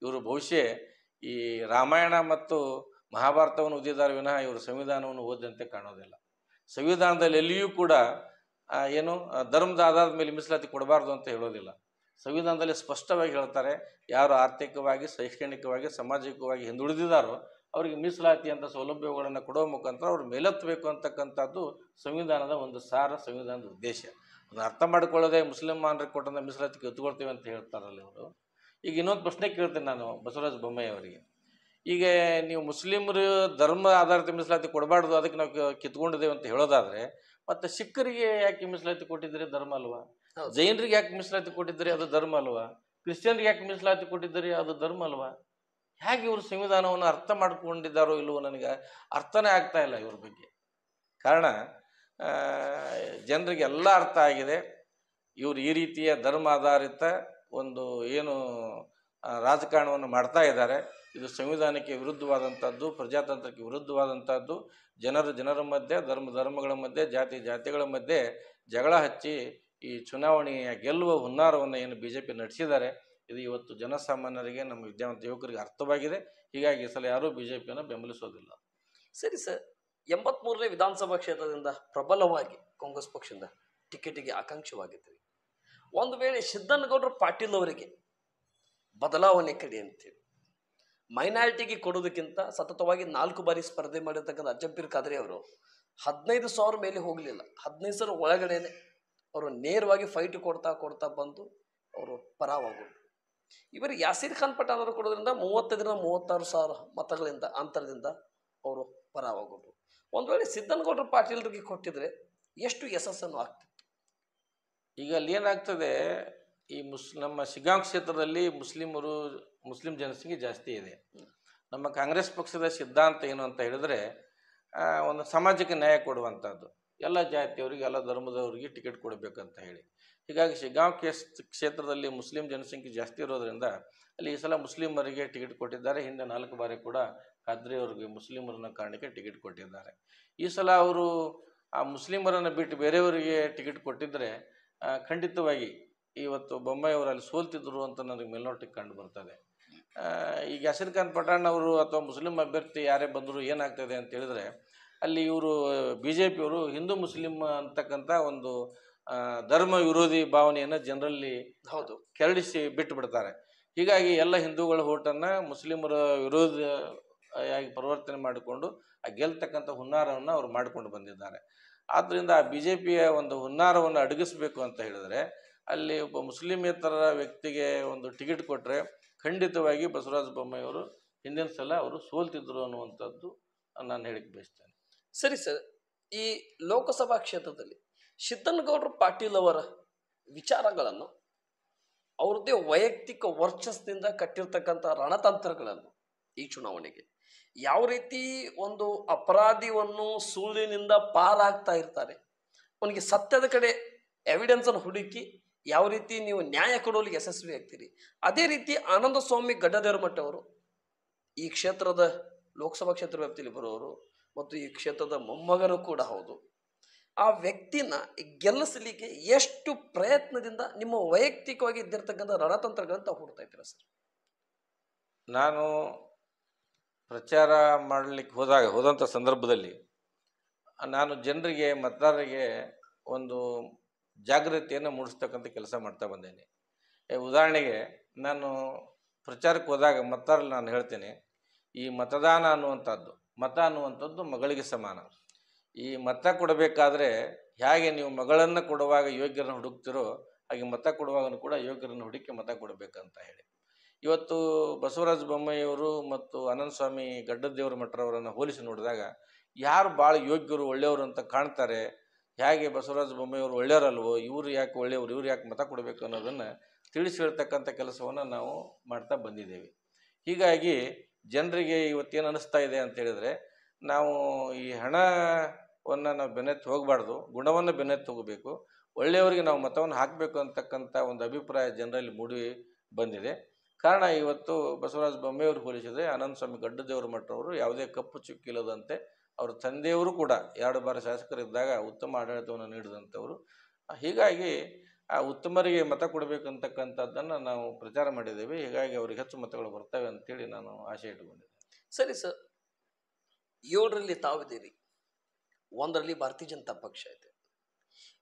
ಇವರು ಬಹುಶಃ ಈ ರಾಮಾಯಣ ಮತ್ತು ಮಹಾಭಾರತವನ್ನು ಓದಿದ್ದಾರೆ ವಿನಃ ಇವರು ಸಂವಿಧಾನವನ್ನು ಓದಿದಂತೆ ಕಾಣೋದಿಲ್ಲ. ಸಂವಿಧಾನದಲ್ಲಿ ಎಲ್ಲಿಯೂ ಕೂಡ ಏನು ಧರ್ಮದ ಆಧಾರದ ಮೇಲೆ ಮೀಸಲಾತಿ ಕೊಡಬಾರ್ದು ಅಂತ ಹೇಳೋದಿಲ್ಲ. ಸಂವಿಧಾನದಲ್ಲಿ ಸ್ಪಷ್ಟವಾಗಿ ಹೇಳ್ತಾರೆ, ಯಾರು ಆರ್ಥಿಕವಾಗಿ, ಶೈಕ್ಷಣಿಕವಾಗಿ, ಸಾಮಾಜಿಕವಾಗಿ ಹಿಂದುಳಿದಿದ್ದಾರೋ ಅವರಿಗೆ ಮೀಸಲಾತಿ ಅಂತ ಸೌಲಭ್ಯಗಳನ್ನು ಕೊಡುವ ಮುಖಾಂತರ ಅವ್ರು ಮೇಲೆತ್ತಬೇಕು ಅಂತಕ್ಕಂಥದ್ದು ಸಂವಿಧಾನದ ಒಂದು ಸಾರ, ಸಂವಿಧಾನದ ಉದ್ದೇಶ. ಅದನ್ನು ಅರ್ಥ ಮಾಡಿಕೊಳ್ಳದೆ ಮುಸ್ಲಿಂ ಮಾನರಿಗೆ ಕೊಟ್ಟಂಥ ಮೀಸಲಾತಿ ಕಿತ್ತುಕೊಳ್ತೀವಿ ಅಂತ ಹೇಳ್ತಾರಲ್ಲ ಇವರು. ಈಗ ಇನ್ನೊಂದು ಪ್ರಶ್ನೆ ಕೇಳ್ತೇನೆ ನಾನು ಬಸವರಾಜ ಬೊಮ್ಮಾಯಿ ಅವರಿಗೆ. ಈಗ ನೀವು ಮುಸ್ಲಿಮರು ಧರ್ಮ ಆಧಾರಿತ ಮೀಸಲಾತಿ ಕೊಡಬಾರ್ದು, ಅದಕ್ಕೆ ನಾವು ಕಿತ್ಕೊಂಡಿದ್ದೇವೆ ಅಂತ ಹೇಳೋದಾದರೆ, ಮತ್ತು ಸಿಖ್ಖರಿಗೆ ಯಾಕೆ ಮೀಸಲಾತಿ ಕೊಟ್ಟಿದ್ದೀರಿ, ಧರ್ಮ ಅಲ್ವಾ? ಜೈನರಿಗೆ ಯಾಕೆ ಮೀಸಲಾತಿ ಕೊಟ್ಟಿದ್ದೀರಿ, ಅದು ಧರ್ಮ ಅಲ್ವಾ? ಕ್ರಿಶ್ಚಿಯನ್ರಿಗೆ ಯಾಕೆ ಮೀಸಲಾತಿ ಕೊಟ್ಟಿದ್ದೀರಿ, ಅದು ಧರ್ಮ ಅಲ್ವಾ? ಹೇಗೆ ಇವರು ಸಂವಿಧಾನವನ್ನು ಅರ್ಥ ಮಾಡ್ಕೊಂಡಿದ್ದಾರೋ ಇಲ್ವೋ ನನಗೆ ಅರ್ಥನೇ ಆಗ್ತಾ ಇಲ್ಲ ಇವ್ರ ಬಗ್ಗೆ. ಕಾರಣ ಜನರಿಗೆ ಎಲ್ಲ ಅರ್ಥ ಆಗಿದೆ. ಇವರು ಈ ರೀತಿಯ ಧರ್ಮ ಆಧಾರಿತ ಒಂದು ಏನು ರಾಜಕಾರಣವನ್ನು ಮಾಡ್ತಾ ಇದ್ದಾರೆ, ಇದು ಸಂವಿಧಾನಕ್ಕೆ ವಿರುದ್ಧವಾದಂಥದ್ದು, ಪ್ರಜಾತಂತ್ರಕ್ಕೆ ವಿರುದ್ಧವಾದಂಥದ್ದು. ಜನರ ಮಧ್ಯೆ, ಧರ್ಮಗಳ ಮಧ್ಯೆ, ಜಾತಿಗಳ ಮಧ್ಯೆ ಜಗಳ ಹಚ್ಚಿ ಈ ಚುನಾವಣೆಯ ಗೆಲ್ಲುವ ಹುನ್ನಾರವನ್ನು ಏನು BJP ನಡೆಸಿದ್ದಾರೆ, ಇದು ಇವತ್ತು ಜನಸಾಮಾನ್ಯರಿಗೆ, ನಮ್ಮ ವಿದ್ಯಾವಂತ ಯುವಕರಿಗೆ ಅರ್ಥವಾಗಿದೆ. ಹೀಗಾಗಿ ಈ ಸಲ ಯಾರೂ BJPಯನ್ನು ಬೆಂಬಲಿಸೋದಿಲ್ಲ. ಸರಿ ಸರ್, 83ನೇ ವಿಧಾನಸಭಾ ಕ್ಷೇತ್ರದಿಂದ ಪ್ರಬಲವಾಗಿ ಕಾಂಗ್ರೆಸ್ ಪಕ್ಷದಿಂದ ಟಿಕೆಟಿಗೆ ಆಕಾಂಕ್ಷವಾಗಿದ್ದೀರಿ. ಒಂದು ವೇಳೆ ಸಿದ್ದನಗೌಡರು ಪಾಟೀಲ್ ಅವರಿಗೆ ಬದಲಾವಣೆ ಕಡೆ ಅಂತೇಳಿ ಮೈನಾರಿಟಿಗೆ ಕೊಡೋದಕ್ಕಿಂತ ಸತತವಾಗಿ 4 ಬಾರಿ ಸ್ಪರ್ಧೆ ಮಾಡಿರ್ತಕ್ಕಂಥ ಅಜ್ಜಂಪೀರ್ ಖಾದ್ರಿ ಅವರು 15,000 ಮೇಲೆ ಹೋಗಲಿಲ್ಲ, 15,000 ಒಳಗಡೆನೆ ಅವರು ನೇರವಾಗಿ ಫೈಟ್ ಕೊಡ್ತಾ ಬಂದು ಅವರು ಪರಾವಾಗೊಂಡು. ಇವರಿಗೆ ಯಾಸೀರ್ ಖಾನ್ ಪಠಾಣ್ ಅವರು ಕೊಡೋದ್ರಿಂದ 35,000-36,000 ಮತಗಳಿಂದ ಅಂತರದಿಂದ ಅವರು ಪರಾವಾಗೊಂಡು. ಒಂದು ವೇಳೆ ಸಿದ್ದನಗೌಡರು ಪಾಟೀಲ್ರಿಗೆ ಕೊಟ್ಟಿದ್ರೆ ಎಷ್ಟು ಯಶಸ್ಸನ್ನು ಆಗ್ತಿತ್ತು? ಈಗ ಅಲ್ಲಿ ಏನಾಗ್ತದೆ, ಈ ನಮ್ಮ ಶಿಗ್ಗಾಂವ್ ಕ್ಷೇತ್ರದಲ್ಲಿ ಮುಸ್ಲಿಂ ಜನಸಂಖ್ಯೆ ಜಾಸ್ತಿ ಇದೆ. ನಮ್ಮ ಕಾಂಗ್ರೆಸ್ ಪಕ್ಷದ ಸಿದ್ಧಾಂತ ಏನು ಅಂತ ಹೇಳಿದ್ರೆ, ಒಂದು ಸಾಮಾಜಿಕ ನ್ಯಾಯ ಕೊಡುವಂಥದ್ದು, ಎಲ್ಲ ಜಾತಿಯವರಿಗೆ, ಎಲ್ಲ ಧರ್ಮದವರಿಗೆ ಟಿಕೆಟ್ ಕೊಡಬೇಕಂತ ಹೇಳಿ. ಹೀಗಾಗಿ ಶಿಗ್ಗಾಂವ್ ಕ್ಷೇತ್ರದಲ್ಲಿ ಮುಸ್ಲಿಂ ಜನಸಂಖ್ಯೆ ಜಾಸ್ತಿ ಇರೋದ್ರಿಂದ ಅಲ್ಲಿ ಈ ಸಲ ಮುಸ್ಲಿಮರಿಗೆ ಟಿಕೆಟ್ ಕೊಟ್ಟಿದ್ದಾರೆ. ಹಿಂದೆ 4 ಬಾರಿ ಕೂಡ ಖಾದ್ರಿ ಅವರಿಗೆ ಮುಸ್ಲಿಮರನ್ನ ಕಾರಣಕ್ಕೆ ಟಿಕೆಟ್ ಕೊಟ್ಟಿದ್ದಾರೆ. ಈ ಸಲ ಅವರು ಆ ಮುಸ್ಲಿಮರನ್ನು ಬಿಟ್ಟು ಬೇರೆಯವರಿಗೆ ಟಿಕೆಟ್ ಕೊಟ್ಟಿದ್ದರೆ ಖಂಡಿತವಾಗಿ ಇವತ್ತು ಬೊಮ್ಮಾಯಿ ಅವರು ಅಲ್ಲಿ ಸೋಲ್ತಿದ್ರು ಅಂತ ನನಗೆ ಮೇಲ್ನೋಟಕ್ಕೆ ಕಂಡು ಬರ್ತದೆ. ಈಗ ಯಾಸೀರ್ ಖಾನ್ ಪಠಾಣ್ ಅವರು ಅಥವಾ ಮುಸ್ಲಿಂ ಅಭ್ಯರ್ಥಿ ಯಾರೇ ಬಂದರೂ ಏನಾಗ್ತದೆ ಅಂತ ಹೇಳಿದ್ರೆ, ಅಲ್ಲಿ ಇವರು BJP ಅವರು ಹಿಂದೂ ಮುಸ್ಲಿಂ ಅಂತಕ್ಕಂಥ ಒಂದು ಧರ್ಮ ವಿರೋಧಿ ಭಾವನೆಯನ್ನು ಜನರಲ್ಲಿ ಕೆರಳಿಸಿ ಬಿಟ್ಟು ಬಿಡ್ತಾರೆ. ಹೀಗಾಗಿ ಎಲ್ಲ ಹಿಂದೂಗಳ ಓಟನ್ನು ಮುಸ್ಲಿಮರ ವಿರೋಧಿಯಾಗಿ ಪರಿವರ್ತನೆ ಮಾಡಿಕೊಂಡು ಆ ಗೆಲ್ತಕ್ಕಂಥ ಹುನ್ನಾರವನ್ನು ಅವರು ಮಾಡಿಕೊಂಡು ಬಂದಿದ್ದಾರೆ. ಆದ್ದರಿಂದ ಆ BJPಯ ಒಂದು ಹುನ್ನಾರವನ್ನು ಅಡಗಿಸಬೇಕು ಅಂತ ಹೇಳಿದ್ರೆ, ಅಲ್ಲಿ ಒಬ್ಬ ಮುಸ್ಲಿಮೇತರ ವ್ಯಕ್ತಿಗೆ ಒಂದು ಟಿಕೆಟ್ ಕೊಟ್ಟರೆ ಖಂಡಿತವಾಗಿ ಬಸವರಾಜ ಬೊಮ್ಮಾಯಿ ಅವರು ಹಿಂದಿನ ಸಲ ಅವರು ಸೋಲ್ತಿದ್ರು ಅನ್ನುವಂಥದ್ದು ನಾನು ಹೇಳಿಕೆ ಬಯಸ್ತೇನೆ. ಸರಿ ಸರ್, ಈ ಲೋಕಸಭಾ ಕ್ಷೇತ್ರದಲ್ಲಿ ಸಿದ್ದನಗೌಡರು ಪಾಟೀಲ್ ಅವರ ವಿಚಾರಗಳನ್ನು, ಅವ್ರದ್ದೇ ವೈಯಕ್ತಿಕ ವರ್ಚಸ್ಸಿನಿಂದ ಕಟ್ಟಿರ್ತಕ್ಕಂಥ ರಣತಂತ್ರಗಳನ್ನು ಈ ಚುನಾವಣೆಗೆ ಯಾವ ರೀತಿ ಒಂದು ಅಪರಾಧಿಯನ್ನು ಸುಳ್ಳಿನಿಂದ ಪಾರಾಗ್ತಾ ಇರ್ತಾರೆ, ಅವನಿಗೆ ಸತ್ಯದ ಕಡೆ ಎವಿಡೆನ್ಸನ್ನು ಹುಡುಕಿ ಯಾವ ರೀತಿ ನೀವು ನ್ಯಾಯ ಕೊಡೋಲಿ ಯಶಸ್ವಿ ಆಗ್ತೀರಿ, ಅದೇ ರೀತಿ ಆನಂದ ಸ್ವಾಮಿ ಗಡ್ಡದೇವರಮಠ ಅವರು ಈ ಕ್ಷೇತ್ರದ ಲೋಕಸಭಾ ಕ್ಷೇತ್ರ ವ್ಯಾಪ್ತಿಯಲ್ಲಿ ಬರೋರು ಮತ್ತು ಈ ಕ್ಷೇತ್ರದ ಮೊಮ್ಮಗನು ಕೂಡ ಹೌದು. ಆ ವ್ಯಕ್ತಿನ ಗೆಲ್ಲಿಸಲಿಕ್ಕೆ ಎಷ್ಟು ಪ್ರಯತ್ನದಿಂದ ನಿಮ್ಮ ವೈಯಕ್ತಿಕವಾಗಿ ಇದ್ದಿರ್ತಕ್ಕಂಥ ರಣತಂತ್ರಗಳಂತ ಹುಡ್ತಾ ಇದ್ದೀರಾ ಸರ್? ನಾನು ಪ್ರಚಾರ ಮಾಡಲಿಕ್ಕೆ ಹೋದಂಥ ಸಂದರ್ಭದಲ್ಲಿ ನಾನು ಜನರಿಗೆ, ಮತದಾರರಿಗೆ ಒಂದು ಜಾಗೃತಿಯನ್ನು ಮೂಡಿಸ್ತಕ್ಕಂಥ ಕೆಲಸ ಮಾಡ್ತಾ ಬಂದೇನೆ. ಉದಾಹರಣೆಗೆ ನಾನು ಪ್ರಚಾರಕ್ಕೆ ಹೋದಾಗ ಮತದಾರರಲ್ಲಿ ನಾನು ಹೇಳ್ತೇನೆ, ಈ ಮತದಾನ ಅನ್ನುವಂಥದ್ದು, ಮತ ಅನ್ನುವಂಥದ್ದು ಮಗಳಿಗೆ ಸಮಾನ. ಈ ಮತ ಕೊಡಬೇಕಾದ್ರೆ ಹೇಗೆ ನೀವು ಮಗಳನ್ನು ಕೊಡುವಾಗ ಯೋಗ್ಯರನ್ನು ಹುಡುಕ್ತಿರೋ, ಹಾಗೆ ಮತ ಕೊಡುವಾಗಲೂ ಕೂಡ ಯೋಗ್ಯರನ್ನು ಹುಡುಕಿ ಮತ ಕೊಡಬೇಕಂತ ಹೇಳಿ. ಇವತ್ತು ಬಸವರಾಜ ಬೊಮ್ಮಾಯಿಯವರು ಮತ್ತು ಆನಂದ ಸ್ವಾಮಿ ಗಡ್ಡದೇವರಮಠರವರನ್ನು ಹೋಲಿಸಿ ನೋಡಿದಾಗ ಯಾರು ಭಾಳ ಯೋಗ್ಯರು, ಒಳ್ಳೆಯವರು ಅಂತ ಕಾಣ್ತಾರೆ, ಹೇಗೆ ಬಸವರಾಜ ಬೊಮ್ಮಾಯಿಯವರು ಒಳ್ಳೆಯವರಲ್ವೋ, ಇವರು ಯಾಕೆ ಒಳ್ಳೆಯವರು, ಇವ್ರು ಯಾಕೆ ಮತ ಕೊಡಬೇಕು ಅನ್ನೋದನ್ನು ತಿಳಿಸಿ ಹೇಳ್ತಕ್ಕಂಥ ಕೆಲಸವನ್ನು ನಾವು ಮಾಡ್ತಾ ಬಂದಿದ್ದೇವೆ. ಹೀಗಾಗಿ ಜನರಿಗೆ ಇವತ್ತೇನು ಅನ್ನಿಸ್ತಾ ಇದೆ ಅಂತ ಹೇಳಿದರೆ, ನಾವು ಈ ಹಣವನ್ನು ನಾವು ಬೆನ್ನತ್ತಿ ಹೋಗಬಾರ್ದು, ಗುಣವನ್ನು ಬೆನ್ನತ್ತಿ ಹೋಗಬೇಕು, ಒಳ್ಳೆಯವರಿಗೆ ನಾವು ಮತವನ್ನು ಹಾಕಬೇಕು ಅಂತಕ್ಕಂಥ ಒಂದು ಅಭಿಪ್ರಾಯ ಜನರಲ್ಲಿ ಮೂಡಿ ಬಂದಿದೆ. ಕಾರಣ ಇವತ್ತು ಬಸವರಾಜ ಬೊಮ್ಮಾಯಿಯವರು ಹೋಲಿಸಿದರೆ ಆನಂದ ಸ್ವಾಮಿ ಗಡ್ಡದೇವರಮಠರವರು ಯಾವುದೇ ಕಪ್ಪು ಚುಕ್ಕಿಲ್ಲದಂತೆ, ಅವರ ತಂದೆಯವರು ಕೂಡ 2 ಬಾರಿ ಶಾಸಕರಿದ್ದಾಗ ಉತ್ತಮ ಆಡಳಿತವನ್ನು ನೀಡಿದಂಥವರು. ಹೀಗಾಗಿ ಆ ಉತ್ತಮರಿಗೆ ಮತ ಕೊಡಬೇಕಂತಕ್ಕಂಥದ್ದನ್ನು ನಾವು ಪ್ರಚಾರ ಮಾಡಿದ್ದೇವೆ. ಹೀಗಾಗಿ ಅವ್ರಿಗೆ ಹೆಚ್ಚು ಮತಗಳು ಬರ್ತವೆ ಅಂತೇಳಿ ನಾನು ಆಶೆ ಇಟ್ಟುಕೊಂಡಿದ್ದೆ. ಸರಿ ಸರ್, 7ರಲ್ಲಿ ತಾವಿದ್ದೀರಿ, 1ರಲ್ಲಿ ಭಾರತೀಯ ಜನತಾ ಪಕ್ಷ ಇದೆ.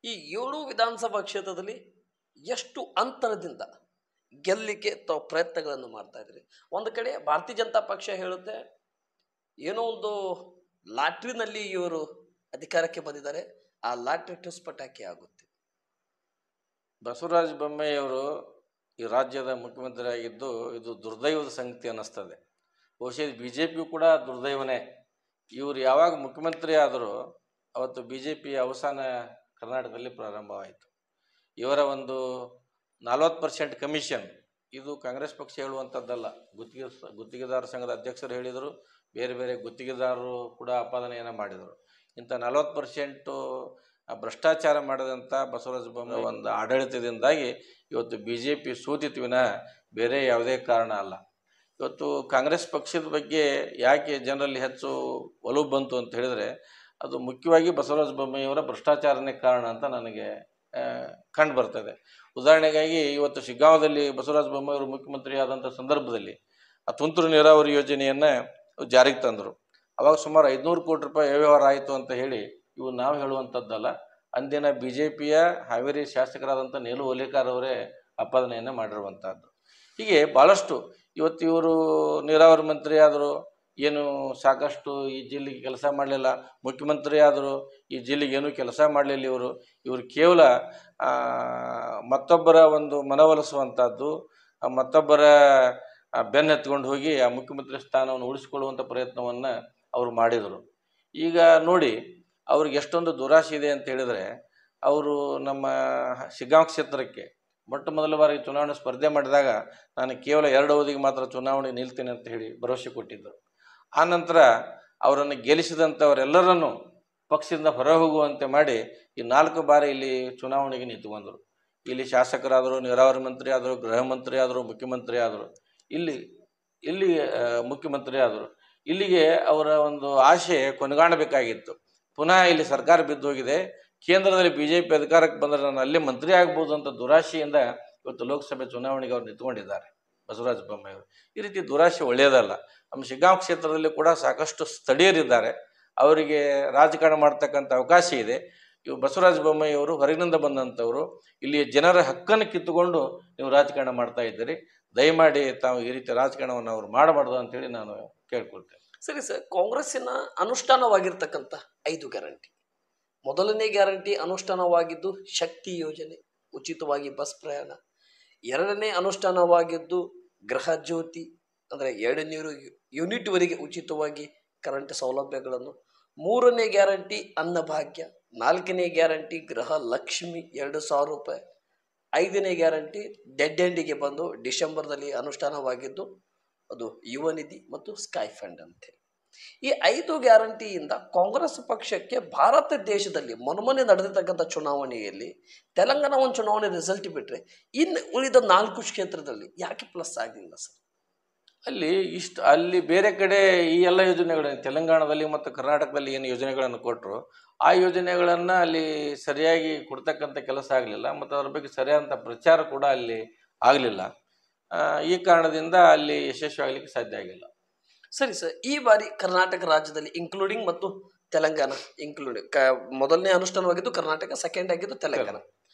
ಈ 7 ವಿಧಾನಸಭಾ ಕ್ಷೇತ್ರದಲ್ಲಿ ಎಷ್ಟು ಅಂತರದಿಂದ ಗೆಲ್ಲಲಿಕ್ಕೆ ತಾವು ಪ್ರಯತ್ನಗಳನ್ನು ಮಾಡ್ತಾ ಇದ್ರಿ. ಒಂದು ಕಡೆ ಭಾರತೀಯ ಜನತಾ ಪಕ್ಷ ಹೇಳುತ್ತೆ ಏನೋ ಒಂದು ಲಾಟ್ರಿನಲ್ಲಿ ಇವರು ಅಧಿಕಾರಕ್ಕೆ ಬಂದಿದ್ದಾರೆ, ಆ ಲಾಟ್ರಿ ಟುಸ್ ಪಟಾಕಿ ಆಗುತ್ತೆ. ಬಸವರಾಜ ಬೊಮ್ಮಾಯಿ ಅವರು ಈ ರಾಜ್ಯದ ಮುಖ್ಯಮಂತ್ರಿ ಆಗಿದ್ದು ಇದು ದುರ್ದೈವದ ಸಂಗತಿ ಅನ್ನಿಸ್ತದೆ. ಬಹುಶಃ ಬಿ ಜೆ ಪಿಯು ಕೂಡ ದುರ್ದೈವನೇ. ಇವರು ಯಾವಾಗ ಮುಖ್ಯಮಂತ್ರಿ ಆದರೂ ಅವತ್ತು ಬಿ ಜೆ ಪಿಯ ಅವಸಾನ ಕರ್ನಾಟಕದಲ್ಲಿ ಪ್ರಾರಂಭವಾಯಿತು. ಇವರ ಒಂದು 40% ಕಮಿಷನ್ ಇದು ಕಾಂಗ್ರೆಸ್ ಪಕ್ಷ ಹೇಳುವಂಥದ್ದಲ್ಲ. ಗುತ್ತಿಗೆದಾರ ಸಂಘದ ಅಧ್ಯಕ್ಷರು ಹೇಳಿದರು, ಬೇರೆ ಬೇರೆ ಗುತ್ತಿಗೆದಾರರು ಕೂಡ ಆಪಾದನೆಯನ್ನು ಮಾಡಿದರು. ಇಂಥ 40% ಭ್ರಷ್ಟಾಚಾರ ಮಾಡಿದಂಥ ಬಸವರಾಜ ಬೊಮ್ಮಾಯಿ ಒಂದು ಆಡಳಿತದಿಂದಾಗಿ ಇವತ್ತು ಬಿ ಜೆ ಪಿ ಸೋತಿತು ವಿನ ಬೇರೆ ಯಾವುದೇ ಕಾರಣ ಅಲ್ಲ. ಇವತ್ತು ಕಾಂಗ್ರೆಸ್ ಪಕ್ಷದ ಬಗ್ಗೆ ಯಾಕೆ ಜನರಲ್ಲಿ ಹೆಚ್ಚು ಒಲವು ಬಂತು ಅಂತ ಹೇಳಿದರೆ ಅದು ಮುಖ್ಯವಾಗಿ ಬಸವರಾಜ ಬೊಮ್ಮಾಯಿಯವರ ಭ್ರಷ್ಟಾಚಾರನೇ ಕಾರಣ ಅಂತ ನನಗೆ ಕಂಡು ಬರ್ತದೆ. ಉದಾಹರಣೆಗಾಗಿ ಇವತ್ತು ಶಿಗ್ಗಾಂವದಲ್ಲಿ ಬಸವರಾಜ ಬೊಮ್ಮಾಯಿ ಅವರು ಮುಖ್ಯಮಂತ್ರಿ ಆದಂಥ ಸಂದರ್ಭದಲ್ಲಿ ಆ ತುಂತುರು ನೀರಾವರಿ ಯೋಜನೆಯನ್ನು ಜಾರಿಗೆ ತಂದರು. ಅವಾಗ ಸುಮಾರು 500 ಕೋಟಿ ರೂಪಾಯಿ ವ್ಯವಹಾರ ಆಯಿತು ಅಂತ ಹೇಳಿ ಇವು ನಾವು ಹೇಳುವಂಥದ್ದಲ್ಲ. ಅಂದಿನ ಬಿ ಜೆ ಪಿಯ ಹಾವೇರಿ ಶಾಸಕರಾದಂಥ ನೇಲು ಓಲೇಕಾರ್ ಅವರೇ ಆಪಾದನೆಯನ್ನು ಮಾಡಿರುವಂಥದ್ದು. ಹೀಗೆ ಭಾಳಷ್ಟು ಇವತ್ತು ಇವರು ನೀರಾವರಿ ಮಂತ್ರಿ ಆದರು, ಏನು ಸಾಕಷ್ಟು ಈ ಜಿಲ್ಲೆಗೆ ಕೆಲಸ ಮಾಡಲಿಲ್ಲ. ಮುಖ್ಯಮಂತ್ರಿ ಆದರು, ಈ ಜಿಲ್ಲೆಗೆ ಏನೂ ಕೆಲಸ ಮಾಡಲಿಲ್ಲ. ಇವರು ಕೇವಲ ಮತ್ತೊಬ್ಬರ ಒಂದು ಮನವೊಲಿಸುವಂಥದ್ದು, ಮತ್ತೊಬ್ಬರ ಬೆನ್ನೆತ್ಕೊಂಡು ಹೋಗಿ ಆ ಮುಖ್ಯಮಂತ್ರಿ ಸ್ಥಾನವನ್ನು ಉಳಿಸಿಕೊಳ್ಳುವಂಥ ಪ್ರಯತ್ನವನ್ನು ಅವರು ಮಾಡಿದರು. ಈಗ ನೋಡಿ ಅವ್ರಿಗೆ ಎಷ್ಟೊಂದು ದುರಾಶೆ ಇದೆ ಅಂತ ಹೇಳಿದರೆ, ಅವರು ನಮ್ಮ ಶಿಗ್ಗಾಂವ ಕ್ಷೇತ್ರಕ್ಕೆ ಮೊಟ್ಟ ಮೊದಲ ಬಾರಿಗೆ ಚುನಾವಣೆ ಸ್ಪರ್ಧೆ ಮಾಡಿದಾಗ ನಾನು ಕೇವಲ 2 ಅವಧಿಗೆ ಮಾತ್ರ ಚುನಾವಣೆಗೆ ನಿಲ್ತೇನೆ ಅಂತ ಹೇಳಿ ಭರವಸೆ ಕೊಟ್ಟಿದ್ದರು. ಆನಂತರ ಅವರನ್ನು ಗೆಲ್ಲಿಸಿದಂಥವರೆಲ್ಲರನ್ನು ಪಕ್ಷದಿಂದ ಹೊರ ಹೋಗುವಂತೆ ಮಾಡಿ ಈ 4 ಬಾರಿ ಇಲ್ಲಿ ಚುನಾವಣೆಗೆ ನಿಂತುಕೊಂಡರು. ಇಲ್ಲಿ ಶಾಸಕರಾದರು, ನೀರಾವರಿ ಮಂತ್ರಿ ಆದರು, ಗೃಹ ಮಂತ್ರಿ ಆದರು, ಮುಖ್ಯಮಂತ್ರಿ ಆದರು, ಇಲ್ಲಿ ಮುಖ್ಯಮಂತ್ರಿ ಆದರು. ಇಲ್ಲಿಗೆ ಅವರ ಒಂದು ಆಶೆ ಕೊನೆಗಾಣಬೇಕಾಗಿತ್ತು. ಪುನಃ ಇಲ್ಲಿ ಸರ್ಕಾರ ಬಿದ್ದು ಹೋಗಿದೆ, ಕೇಂದ್ರದಲ್ಲಿ ಬಿ ಜೆ ಪಿ ಅಧಿಕಾರಕ್ಕೆ ಬಂದರೆ ನಾನು ಅಲ್ಲೇ ಮಂತ್ರಿ ಆಗ್ಬೋದು ಅಂತ ದುರಾಶೆಯಿಂದ ಇವತ್ತು ಲೋಕಸಭೆ ಚುನಾವಣೆಗೆ ಅವ್ರು ನಿಂತ್ಕೊಂಡಿದ್ದಾರೆ ಬಸವರಾಜ ಬೊಮ್ಮಾಯಿ ಅವರು. ಈ ರೀತಿ ದುರಾಶೆ ಒಳ್ಳೆಯದಲ್ಲ. ನಮ್ಮ ಶಿಗ್ಗಾಂವ ಕ್ಷೇತ್ರದಲ್ಲಿ ಕೂಡ ಸಾಕಷ್ಟು ಸ್ಥಳೀಯರಿದ್ದಾರೆ, ಅವರಿಗೆ ರಾಜಕಾರಣ ಮಾಡ್ತಕ್ಕಂಥ ಅವಕಾಶ ಇದೆ. ಇವು ಬಸವರಾಜ ಬೊಮ್ಮಾಯಿ ಅವರು ಹೊರಗಿನಿಂದ ಬಂದಂಥವರು, ಇಲ್ಲಿ ಜನರ ಹಕ್ಕನ್ನು ಕಿತ್ತುಕೊಂಡು ನೀವು ರಾಜಕಾರಣ ಮಾಡ್ತಾ ಇದ್ದೀರಿ. ದಯಮಾಡಿ ತಾವು ಈ ರೀತಿ ರಾಜಕಾರಣವನ್ನು ಅವರು ಮಾಡಬಾರ್ದು ಅಂತೇಳಿ ನಾನು ಕೇಳ್ಕೊಳ್ತೇನೆ. ಸರಿ ಸರ್, ಕಾಂಗ್ರೆಸ್ಸಿನ ಅನುಷ್ಠಾನವಾಗಿರ್ತಕ್ಕಂಥ 5 ಗ್ಯಾರಂಟಿ, ಮೊದಲನೇ ಗ್ಯಾರಂಟಿ ಅನುಷ್ಠಾನವಾಗಿದ್ದು ಶಕ್ತಿ ಯೋಜನೆ, ಉಚಿತವಾಗಿ ಬಸ್ ಪ್ರಯಾಣ. 2ನೇ ಅನುಷ್ಠಾನವಾಗಿದ್ದು ಗೃಹ ಜ್ಯೋತಿ, ಅಂದರೆ 200 ಯೂನಿಟ್ವರೆಗೆ ಉಚಿತವಾಗಿ ಕರೆಂಟ್ ಸೌಲಭ್ಯಗಳನ್ನು. 3ನೇ ಗ್ಯಾರಂಟಿ ಅನ್ನಭಾಗ್ಯ. 4ನೇ ಗ್ಯಾರಂಟಿ ಗೃಹ ಲಕ್ಷ್ಮಿ 2,000 ರೂಪಾಯಿ. 5ನೇ ಗ್ಯಾರಂಟಿ ಡೆಡ್ ಎಂಡಿಗೆ ಬಂದು ಡಿಸೆಂಬರ್ದಲ್ಲಿ ಅನುಷ್ಠಾನವಾಗಿದ್ದು ಅದು ಯುವ ನಿಧಿ ಮತ್ತು ಸ್ಕೈ ಫಂಡ್ ಅಂತೇಳಿ. ಈ 5 ಗ್ಯಾರಂಟಿಯಿಂದ ಕಾಂಗ್ರೆಸ್ ಪಕ್ಷಕ್ಕೆ ಭಾರತ ದೇಶದಲ್ಲಿ ಮೊನ್ನೆ ನಡೆದಿರ್ತಕ್ಕಂಥ ಚುನಾವಣೆಯಲ್ಲಿ ತೆಲಂಗಾಣ ಒಂದು ಚುನಾವಣೆ ರಿಸಲ್ಟ್ ಬಿಟ್ಟರೆ ಇನ್ನು ಉಳಿದ 4 ಕ್ಷೇತ್ರದಲ್ಲಿ ಯಾಕೆ ಪ್ಲಸ್ ಆಗಲಿಲ್ಲ ಸರ್? ಅಲ್ಲಿ ಬೇರೆ ಕಡೆ ಈ ಎಲ್ಲ ಯೋಜನೆಗಳನ್ನು ತೆಲಂಗಾಣದಲ್ಲಿ ಮತ್ತು ಕರ್ನಾಟಕದಲ್ಲಿ ಏನು ಯೋಜನೆಗಳನ್ನು ಕೊಟ್ಟರು ಆ ಯೋಜನೆಗಳನ್ನು ಅಲ್ಲಿ ಸರಿಯಾಗಿ ಕೊಡ್ತಕ್ಕಂಥ ಕೆಲಸ ಆಗಲಿಲ್ಲ, ಮತ್ತು ಅದ್ರ ಬಗ್ಗೆ ಸರಿಯಾದಂಥ ಪ್ರಚಾರ ಕೂಡ ಅಲ್ಲಿ ಆಗಲಿಲ್ಲ. ಈ ಕಾರಣದಿಂದ ಅಲ್ಲಿ ಯಶಸ್ವಿ ಆಗಲಿಕ್ಕೆ ಸಾಧ್ಯ ಆಗಿಲ್ಲ. ಸರಿ ಸರ್, ಈ ಬಾರಿ ಕರ್ನಾಟಕ ರಾಜ್ಯದಲ್ಲಿ ಇನ್ಕ್ಲೂಡಿಂಗ್ ಮತ್ತು ತೆಲಂಗಾಣ ಇನ್ಕ್ಲೂಡಿಂಗ್, ಮೊದಲನೇ ಅನುಷ್ಠಾನವಾಗಿದ್ದು ಕರ್ನಾಟಕ, ಸೆಕೆಂಡ್ ಆಗಿದ್ದು ತೆಲಂಗಾಣ.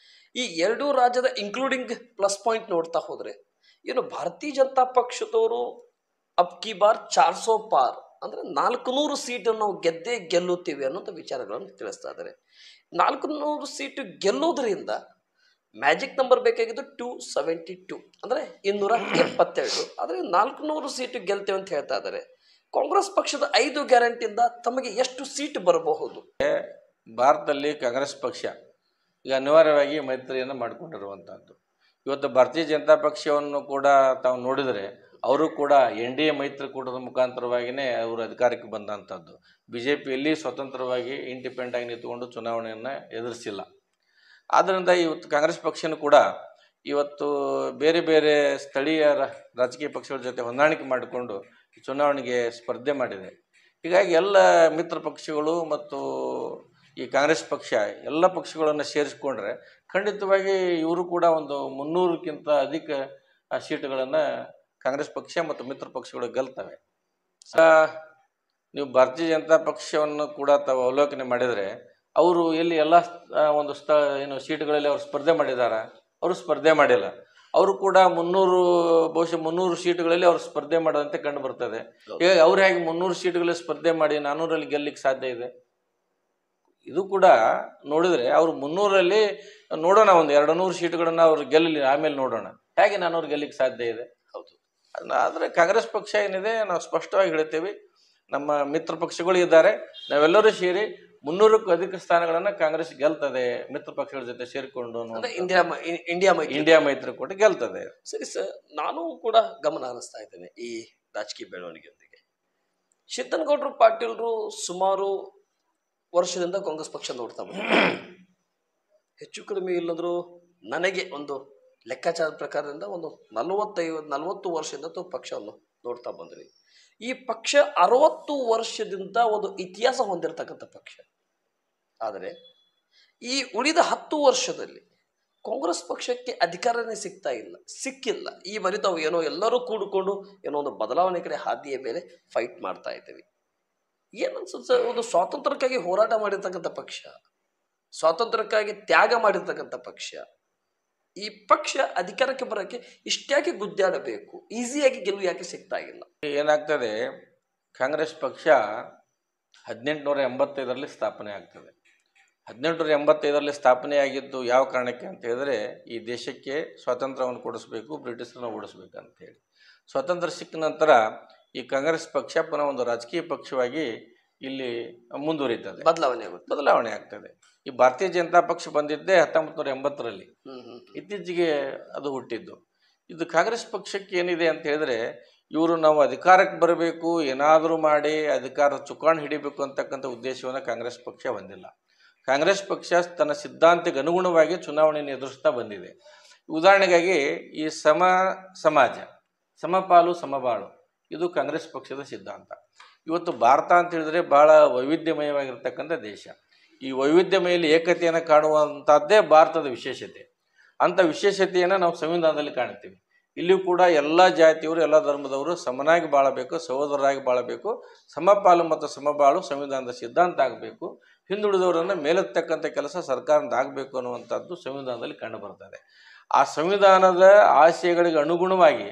ಈ 2 ರಾಜ್ಯದ ಇನ್ಕ್ಲೂಡಿಂಗ್ ಪ್ಲಸ್ ಪಾಯಿಂಟ್ ನೋಡ್ತಾ ಹೋದ್ರೆ ಏನು ಭಾರತೀಯ ಜನತಾ ಪಕ್ಷದವರು ಅಬ್ ಕಿ ಬಾರ್ 400 ಪಾರ್, ಅಂದ್ರೆ 400 ಸೀಟನ್ನು ನಾವು ಗೆದ್ದೇ ಗೆಲ್ಲುತ್ತೀವಿ ಅನ್ನೋಂಥ ವಿಚಾರಗಳನ್ನು ತಿಳಿಸ್ತಾ ಇದ್ದಾರೆ. 400 ಸೀಟು ಗೆಲ್ಲೋದ್ರಿಂದ ಮ್ಯಾಜಿಕ್ ನಂಬರ್ ಬೇಕಾಗಿದ್ದು 272, ಅಂದರೆ 272. ಆದರೆ 400 ಸೀಟು ಗೆಲ್ತೇವೆ ಅಂತ ಹೇಳ್ತಾ ಇದ್ದಾರೆ. ಕಾಂಗ್ರೆಸ್ ಪಕ್ಷದ 5 ಗ್ಯಾರಂಟಿಯಿಂದ ತಮಗೆ ಎಷ್ಟು ಸೀಟ್ ಬರಬಹುದು? ಭಾರತದಲ್ಲಿ ಕಾಂಗ್ರೆಸ್ ಪಕ್ಷ ಈಗ ಅನಿವಾರ್ಯವಾಗಿ ಮೈತ್ರಿಯನ್ನು ಮಾಡಿಕೊಂಡಿರುವಂಥದ್ದು. ಇವತ್ತು ಭಾರತೀಯ ಜನತಾ ಪಕ್ಷವನ್ನು ಕೂಡ ತಾವು ನೋಡಿದರೆ ಅವರು ಕೂಡ NDA ಮೈತ್ರಿಕೂಟದ ಮುಖಾಂತರವಾಗಿಯೇ ಅವರು ಅಧಿಕಾರಕ್ಕೆ ಬಂದಂಥದ್ದು. ಬಿ ಜೆ ಪಿಯಲ್ಲಿ ಸ್ವತಂತ್ರವಾಗಿ ಇಂಡಿಪೆಂಡೆಂಟ್ ಆಗಿ ನಿಂತುಕೊಂಡು ಚುನಾವಣೆಯನ್ನು ಎದುರಿಸಿಲ್ಲ. ಆದ್ದರಿಂದ ಇವತ್ತು ಕಾಂಗ್ರೆಸ್ ಪಕ್ಷನೂ ಕೂಡ ಇವತ್ತು ಬೇರೆ ಬೇರೆ ಸ್ಥಳೀಯ ರಾಜಕೀಯ ಪಕ್ಷಗಳ ಜೊತೆ ಹೊಂದಾಣಿಕೆ ಮಾಡಿಕೊಂಡು ಚುನಾವಣೆಗೆ ಸ್ಪರ್ಧೆ ಮಾಡಿದೆ. ಹೀಗಾಗಿ ಎಲ್ಲ ಮಿತ್ರ ಪಕ್ಷಗಳು ಮತ್ತು ಈ ಕಾಂಗ್ರೆಸ್ ಪಕ್ಷ ಎಲ್ಲ ಪಕ್ಷಗಳನ್ನು ಸೇರಿಸ್ಕೊಂಡ್ರೆ ಖಂಡಿತವಾಗಿ ಇವರು ಕೂಡ ಒಂದು 300ಕ್ಕಿಂತ ಅಧಿಕ ಸೀಟುಗಳನ್ನು ಕಾಂಗ್ರೆಸ್ ಪಕ್ಷ ಮತ್ತು ಮಿತ್ರ ಪಕ್ಷಗಳು ಗೆಲ್ತವೆ. ನೀವು ಭಾರತೀಯ ಜನತಾ ಪಕ್ಷವನ್ನು ಕೂಡ ತಾವು ಅವಲೋಕನೆ ಮಾಡಿದರೆ ಅವರು ಎಲ್ಲಿ ಎಲ್ಲ ಒಂದು ಏನು ಸೀಟುಗಳಲ್ಲಿ ಅವರು ಸ್ಪರ್ಧೆ ಮಾಡಿದಾರ? ಅವರು ಸ್ಪರ್ಧೆ ಮಾಡಿಲ್ಲ. ಅವರು ಕೂಡ 300 ಬಹುಶಃ 300 ಸೀಟುಗಳಲ್ಲಿ ಅವರು ಸ್ಪರ್ಧೆ ಮಾಡೋದಂತೆ ಕಂಡು ಬರ್ತದೆ. ಈಗ ಅವ್ರು ಹೇಗೆ 300 ಸೀಟುಗಳಲ್ಲಿ ಸ್ಪರ್ಧೆ ಮಾಡಿ 400ರಲ್ಲಿ ಗೆಲ್ಲಿಕ್ಕೆ ಸಾಧ್ಯ ಇದೆ? ಇದು ಕೂಡ ನೋಡಿದ್ರೆ ಅವ್ರು 300ರಲ್ಲಿ ನೋಡೋಣ, ಒಂದು 200 ಸೀಟುಗಳನ್ನ ಅವ್ರು ಗೆಲ್ಲಲಿ, ಆಮೇಲೆ ನೋಡೋಣ ಹೇಗೆ 400 ಗೆಲ್ಲಿಕ್ಕೆ ಸಾಧ್ಯ ಇದೆ. ಹೌದು. ಆದರೆ ಕಾಂಗ್ರೆಸ್ ಪಕ್ಷ ಏನಿದೆ, ನಾವು ಸ್ಪಷ್ಟವಾಗಿ ಹೇಳ್ತೇವೆ, ನಮ್ಮ ಮಿತ್ರ ಪಕ್ಷಗಳು ಇದ್ದಾರೆ, ನಾವೆಲ್ಲರೂ ಸೇರಿ 300ಕ್ಕೂ ಅಧಿಕ ಸ್ಥಾನಗಳನ್ನ ಕಾಂಗ್ರೆಸ್ ಗೆಲ್ತದೆ ಮಿತ್ರ ಪಕ್ಷಗಳ ಜೊತೆ ಸೇರಿಕೊಂಡು. ಇಂಡಿಯಾ ಮೈತ್ರಿಕೂಟ ಗೆಲ್ತದೆ. ಸರಿ ಸರ್, ನಾನು ಕೂಡ ಗಮನ ಹರಿಸ್ತಾ ಇದ್ದೇನೆ ಈ ರಾಜಕೀಯ ಬೆಳವಣಿಗೆಯೊಂದಿಗೆ. ಶಿದ್ದನಗೌಡರು ಪಾಟೀಲ್ರು ಸುಮಾರು ವರ್ಷದಿಂದ ಕಾಂಗ್ರೆಸ್ ಪಕ್ಷ ನೋಡ್ತಾ ಬಂದಿದ್ದಾರೆ. ಹೆಚ್ಚು ಕಡಿಮೆ ಇಲ್ಲಂದ್ರು ನನಗೆ ಒಂದು ಲೆಕ್ಕಾಚಾರದ ಪ್ರಕಾರದಿಂದ ಒಂದು 40 ವರ್ಷದಿಂದ ಪಕ್ಷವನ್ನು ನೋಡ್ತಾ ಬಂದ್ರಿ. ಈ ಪಕ್ಷ 60 ವರ್ಷದಿಂದ ಒಂದು ಇತಿಹಾಸ ಹೊಂದಿರತಕ್ಕಂಥ ಪಕ್ಷ. ಆದರೆ ಈ ಉಳಿದ 10 ವರ್ಷದಲ್ಲಿ ಕಾಂಗ್ರೆಸ್ ಪಕ್ಷಕ್ಕೆ ಅಧಿಕಾರನೇ ಸಿಕ್ಕಿಲ್ಲ. ಈ ಬಾರಿ ತಾವು ಏನೋ ಎಲ್ಲರೂ ಕೂಡಿಕೊಂಡು ಏನೋ ಒಂದು ಬದಲಾವಣೆ ಕಡೆ ಹಾದಿಯ ಮೇಲೆ ಫೈಟ್ ಮಾಡ್ತಾ ಇದ್ದೀವಿ. ಏನನ್ಸುತ್ತೆ, ಒಂದು ಸ್ವಾತಂತ್ರ್ಯಕ್ಕಾಗಿ ಹೋರಾಟ ಮಾಡಿರ್ತಕ್ಕಂಥ ಪಕ್ಷ, ಸ್ವಾತಂತ್ರ್ಯಕ್ಕಾಗಿ ತ್ಯಾಗ ಮಾಡಿರ್ತಕ್ಕಂಥ ಪಕ್ಷ, ಈ ಪಕ್ಷ ಅಧಿಕಾರಕ್ಕೆ ಬರೋಕ್ಕೆ ಇಷ್ಟ್ಯಾಕೆ ಗುದ್ದಾಡಬೇಕು, ಈಸಿಯಾಗಿ ಗೆಲುವು ಯಾಕೆ ಸಿಗ್ತಾ ಇಲ್ಲ? ಏನಾಗ್ತದೆ, ಕಾಂಗ್ರೆಸ್ ಪಕ್ಷ 1885ರಲ್ಲಿ ಸ್ಥಾಪನೆ ಆಗ್ತದೆ. 1885ರಲ್ಲಿ ಸ್ಥಾಪನೆಯಾಗಿದ್ದು ಯಾವ ಕಾರಣಕ್ಕೆ ಅಂತ ಹೇಳಿದ್ರೆ, ಈ ದೇಶಕ್ಕೆ ಸ್ವಾತಂತ್ರ್ಯವನ್ನು ಕೊಡಿಸ್ಬೇಕು, ಬ್ರಿಟಿಷರನ್ನು ಓಡಿಸ್ಬೇಕಂತ ಹೇಳಿ. ಸ್ವಾತಂತ್ರ್ಯ ಸಿಕ್ಕ ನಂತರ ಈ ಕಾಂಗ್ರೆಸ್ ಪಕ್ಷ ಪುನಃ ಒಂದು ರಾಜಕೀಯ ಪಕ್ಷವಾಗಿ ಇಲ್ಲಿ ಮುಂದುವರಿತದೆ, ಬದಲಾವಣೆ ಆಗ್ತದೆ. ಈ ಭಾರತೀಯ ಜನತಾ ಪಕ್ಷ ಬಂದಿದ್ದೇ 1980ರಲ್ಲಿ, ಇತ್ತೀಚೆಗೆ ಅದು ಹುಟ್ಟಿದ್ದು. ಇದು ಕಾಂಗ್ರೆಸ್ ಪಕ್ಷಕ್ಕೆ ಏನಿದೆ ಅಂತ ಹೇಳಿದ್ರೆ, ಇವರು ನಾವು ಅಧಿಕಾರಕ್ಕೆ ಬರಬೇಕು, ಏನಾದರೂ ಮಾಡಿ ಅಧಿಕಾರ ಚುಕ್ಕಾಣಿ ಹಿಡಿಬೇಕು ಅಂತಕ್ಕಂಥ ಉದ್ದೇಶವನ್ನು ಕಾಂಗ್ರೆಸ್ ಪಕ್ಷ ಹೊಂದಿಲ್ಲ. ಕಾಂಗ್ರೆಸ್ ಪಕ್ಷ ತನ್ನ ಸಿದ್ಧಾಂತಕ್ಕೆ ಅನುಗುಣವಾಗಿ ಚುನಾವಣೆಯನ್ನು ಎದುರಿಸ್ತಾ ಬಂದಿದೆ. ಉದಾಹರಣೆಗಾಗಿ ಈ ಸಮಾಜ, ಸಮಪಾಲು ಸಮಬಾಳು, ಇದು ಕಾಂಗ್ರೆಸ್ ಪಕ್ಷದ ಸಿದ್ಧಾಂತ. ಇವತ್ತು ಭಾರತ ಅಂತ ಹೇಳಿದ್ರೆ ಬಹಳ ವೈವಿಧ್ಯಮಯವಾಗಿರ್ತಕ್ಕಂಥ ದೇಶ. ಈ ವೈವಿಧ್ಯಮಯಲ್ಲಿ ಏಕತೆಯನ್ನು ಕಾಣುವಂಥದ್ದೇ ಭಾರತದ ವಿಶೇಷತೆ. ಅಂಥ ವಿಶೇಷತೆಯನ್ನು ನಾವು ಸಂವಿಧಾನದಲ್ಲಿ ಕಾಣ್ತೀವಿ. ಇಲ್ಲಿಯೂ ಕೂಡ ಎಲ್ಲ ಜಾತಿಯವರು, ಎಲ್ಲ ಧರ್ಮದವರು ಸಮನಾಗಿ ಬಾಳಬೇಕು, ಸಹೋದರರಾಗಿ ಬಾಳಬೇಕು, ಸಮಪಾಲು ಮತ್ತು ಸಮಬಾಳು ಸಂವಿಧಾನದ ಸಿದ್ಧಾಂತ ಆಗಬೇಕು, ಹಿಂದುಳಿದವರನ್ನು ಮೇಲೆತ್ತಕ್ಕಂಥ ಕೆಲಸ ಸರ್ಕಾರದಿಂದ ಆಗಬೇಕು ಅನ್ನುವಂಥದ್ದು ಸಂವಿಧಾನದಲ್ಲಿ ಕಂಡು ಬರ್ತದೆ. ಆ ಸಂವಿಧಾನದ ಆಶಯಗಳಿಗೆ ಅನುಗುಣವಾಗಿ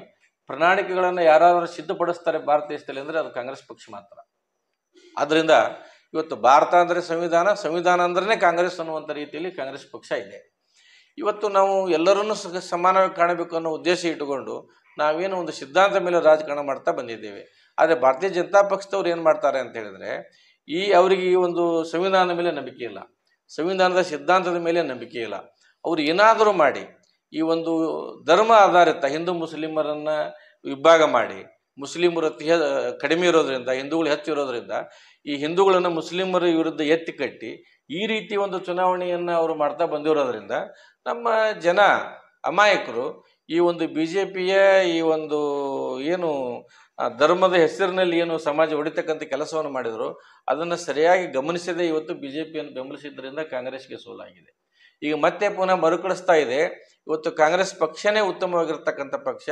ಪ್ರಣಾಳಿಕೆಗಳನ್ನು ಯಾರಾದರೂ ಸಿದ್ಧಪಡಿಸ್ತಾರೆ ಭಾರತ ದೇಶದಲ್ಲಿ ಅಂದರೆ ಅದು ಕಾಂಗ್ರೆಸ್ ಪಕ್ಷ ಮಾತ್ರ. ಆದ್ದರಿಂದ ಇವತ್ತು ಭಾರತ ಅಂದರೆ ಸಂವಿಧಾನ ಅಂದ್ರೆ ಕಾಂಗ್ರೆಸ್ ಅನ್ನುವಂಥ ರೀತಿಯಲ್ಲಿ ಕಾಂಗ್ರೆಸ್ ಪಕ್ಷ ಇದೆ. ಇವತ್ತು ನಾವು ಎಲ್ಲರನ್ನೂ ಸಮಾನವಾಗಿ ಕಾಣಬೇಕು ಅನ್ನೋ ಉದ್ದೇಶ ಇಟ್ಟುಕೊಂಡು ನಾವೇನು ಒಂದು ಸಿದ್ಧಾಂತ ಮೇಲೆ ರಾಜಕಾರಣ ಮಾಡ್ತಾ ಬಂದಿದ್ದೇವೆ. ಆದರೆ ಭಾರತೀಯ ಜನತಾ ಪಕ್ಷದವ್ರು ಏನು ಮಾಡ್ತಾರೆ ಅಂತ ಹೇಳಿದ್ರೆ, ಅವರಿಗೆ ಈ ಒಂದು ಸಂವಿಧಾನದ ಮೇಲೆ ನಂಬಿಕೆ ಇಲ್ಲ, ಸಂವಿಧಾನದ ಸಿದ್ಧಾಂತದ ಮೇಲೆ ನಂಬಿಕೆ ಇಲ್ಲ. ಅವರು ಏನಾದರೂ ಮಾಡಿ ಈ ಒಂದು ಧರ್ಮ ಆಧಾರಿತ ಹಿಂದೂ ಮುಸ್ಲಿಮರನ್ನು ವಿಭಾಗ ಮಾಡಿ, ಮುಸ್ಲಿಮರು ಕಡಿಮೆ ಇರೋದ್ರಿಂದ ಹಿಂದೂಗಳು ಹೆಚ್ಚಿರೋದ್ರಿಂದ ಈ ಹಿಂದೂಗಳನ್ನು ಮುಸ್ಲಿಮರ ವಿರುದ್ಧ ಎತ್ತಿ ಕಟ್ಟಿ ಈ ರೀತಿ ಒಂದು ಚುನಾವಣೆಯನ್ನು ಅವರು ಮಾಡ್ತಾ ಬಂದಿರೋದ್ರಿಂದ ನಮ್ಮ ಜನ ಅಮಾಯಕರು ಈ ಒಂದು BJPಯ ಈ ಒಂದು ಏನು ಧರ್ಮದ ಹೆಸರಿನಲ್ಲಿ ಏನು ಸಮಾಜ ಹೊಡಿತಕ್ಕಂಥ ಕೆಲಸವನ್ನು ಮಾಡಿದ್ರು ಅದನ್ನು ಸರಿಯಾಗಿ ಗಮನಿಸದೆ ಇವತ್ತು BJPಯನ್ನು ಬೆಂಬಲಿಸಿದ್ರಿಂದ ಕಾಂಗ್ರೆಸ್ಗೆ ಸೋಲಾಗಿದೆ. ಈಗ ಮತ್ತೆ ಪುನಃ ಮರುಕಳಿಸ್ತಾ ಇದೆ. ಇವತ್ತು ಕಾಂಗ್ರೆಸ್ ಪಕ್ಷನೇ ಉತ್ತಮವಾಗಿರ್ತಕ್ಕಂಥ ಪಕ್ಷ.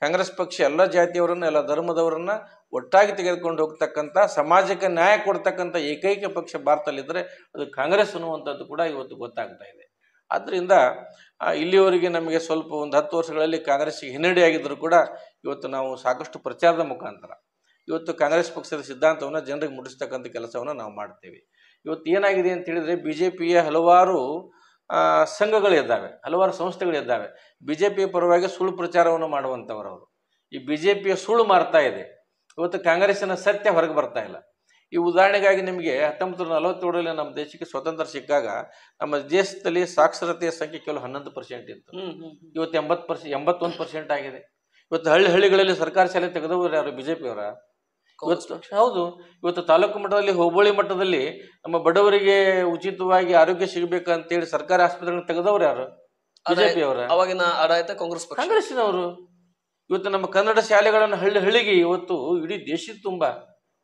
ಕಾಂಗ್ರೆಸ್ ಪಕ್ಷ ಎಲ್ಲ ಜಾತಿಯವರನ್ನ, ಎಲ್ಲ ಧರ್ಮದವರನ್ನ ಒಟ್ಟಾಗಿ ತೆಗೆದುಕೊಂಡು ಹೋಗ್ತಕ್ಕಂಥ, ಸಮಾಜಕ್ಕೆ ನ್ಯಾಯ ಕೊಡ್ತಕ್ಕಂಥ ಏಕೈಕ ಪಕ್ಷ ಭಾರತದಲ್ಲಿದ್ದರೆ ಅದು ಕಾಂಗ್ರೆಸ್ ಅನ್ನುವಂಥದ್ದು ಕೂಡ ಇವತ್ತು ಗೊತ್ತಾಗ್ತಾ ಇದೆ. ಆದ್ದರಿಂದ ಇಲ್ಲಿಯವರೆಗೆ ನಮಗೆ ಸ್ವಲ್ಪ ಒಂದು 10 ವರ್ಷಗಳಲ್ಲಿ ಕಾಂಗ್ರೆಸ್ಗೆ ಹಿನ್ನಡೆಯಾಗಿದ್ದರೂ ಕೂಡ ಇವತ್ತು ನಾವು ಸಾಕಷ್ಟು ಪ್ರಚಾರದ ಮುಖಾಂತರ ಇವತ್ತು ಕಾಂಗ್ರೆಸ್ ಪಕ್ಷದ ಸಿದ್ಧಾಂತವನ್ನು ಜನರಿಗೆ ಮುಟ್ಟಿಸ್ತಕ್ಕಂಥ ಕೆಲಸವನ್ನು ನಾವು ಮಾಡ್ತೇವೆ. ಇವತ್ತು ಏನಾಗಿದೆ ಅಂತ ಹೇಳಿದ್ರೆ, BJPಯ ಹಲವಾರು ಸಂಘಗಳಿದ್ದಾವೆ, ಹಲವಾರು ಸಂಸ್ಥೆಗಳಿದ್ದಾವೆ. BJPಯ ಪರವಾಗಿ ಸುಳ್ಳು ಪ್ರಚಾರವನ್ನು ಮಾಡುವಂಥವರು ಅವರು. ಈ BJPಯ ಸುಳ್ಳು ಮಾರ್ತಾ ಇದೆ. ಇವತ್ತು ಕಾಂಗ್ರೆಸ್ಸಿನ ಸತ್ಯ ಹೊರಗೆ ಬರ್ತಾ ಇಲ್ಲ. ಈ ಉದಾಹರಣೆಗಾಗಿ ನಿಮಗೆ 1947ರಲ್ಲಿ ನಮ್ಮ ದೇಶಕ್ಕೆ ಸ್ವಾತಂತ್ರ್ಯ ಸಿಕ್ಕಾಗ ನಮ್ಮ ದೇಶದಲ್ಲಿ ಸಾಕ್ಷರತೆಯ ಸಂಖ್ಯೆ ಕೇವಲ 11% ಇತ್ತು. ಇವತ್ತು 81% ಆಗಿದೆ. ಇವತ್ತು ಹಳ್ಳಿಗಳಲ್ಲಿ ಸರ್ಕಾರಿ ಶಾಲೆ ತೆಗೆದವರು ಯಾರು? BJPಯವರ. ಇವತ್ತು ಹೌದು, ಇವತ್ತು ತಾಲೂಕು ಮಟ್ಟದಲ್ಲಿ, ಹೋಬಳಿ ಮಟ್ಟದಲ್ಲಿ ನಮ್ಮ ಬಡವರಿಗೆ ಉಚಿತವಾಗಿ ಆರೋಗ್ಯ ಸಿಗಬೇಕಂತೇಳಿ ಸರ್ಕಾರಿ ಆಸ್ಪತ್ರೆಗಳನ್ನು ತೆಗೆದವರು ಯಾರು? BJPಯವರ. ಅವಾಗಿನ ಆಡಳಿತ ಕಾಂಗ್ರೆಸ್ಸಿನವರು. ಇವತ್ತು ನಮ್ಮ ಕನ್ನಡ ಶಾಲೆಗಳನ್ನು ಹಳ್ಳಿಗೆ ಇವತ್ತು ಇಡೀ ದೇಶದ ತುಂಬ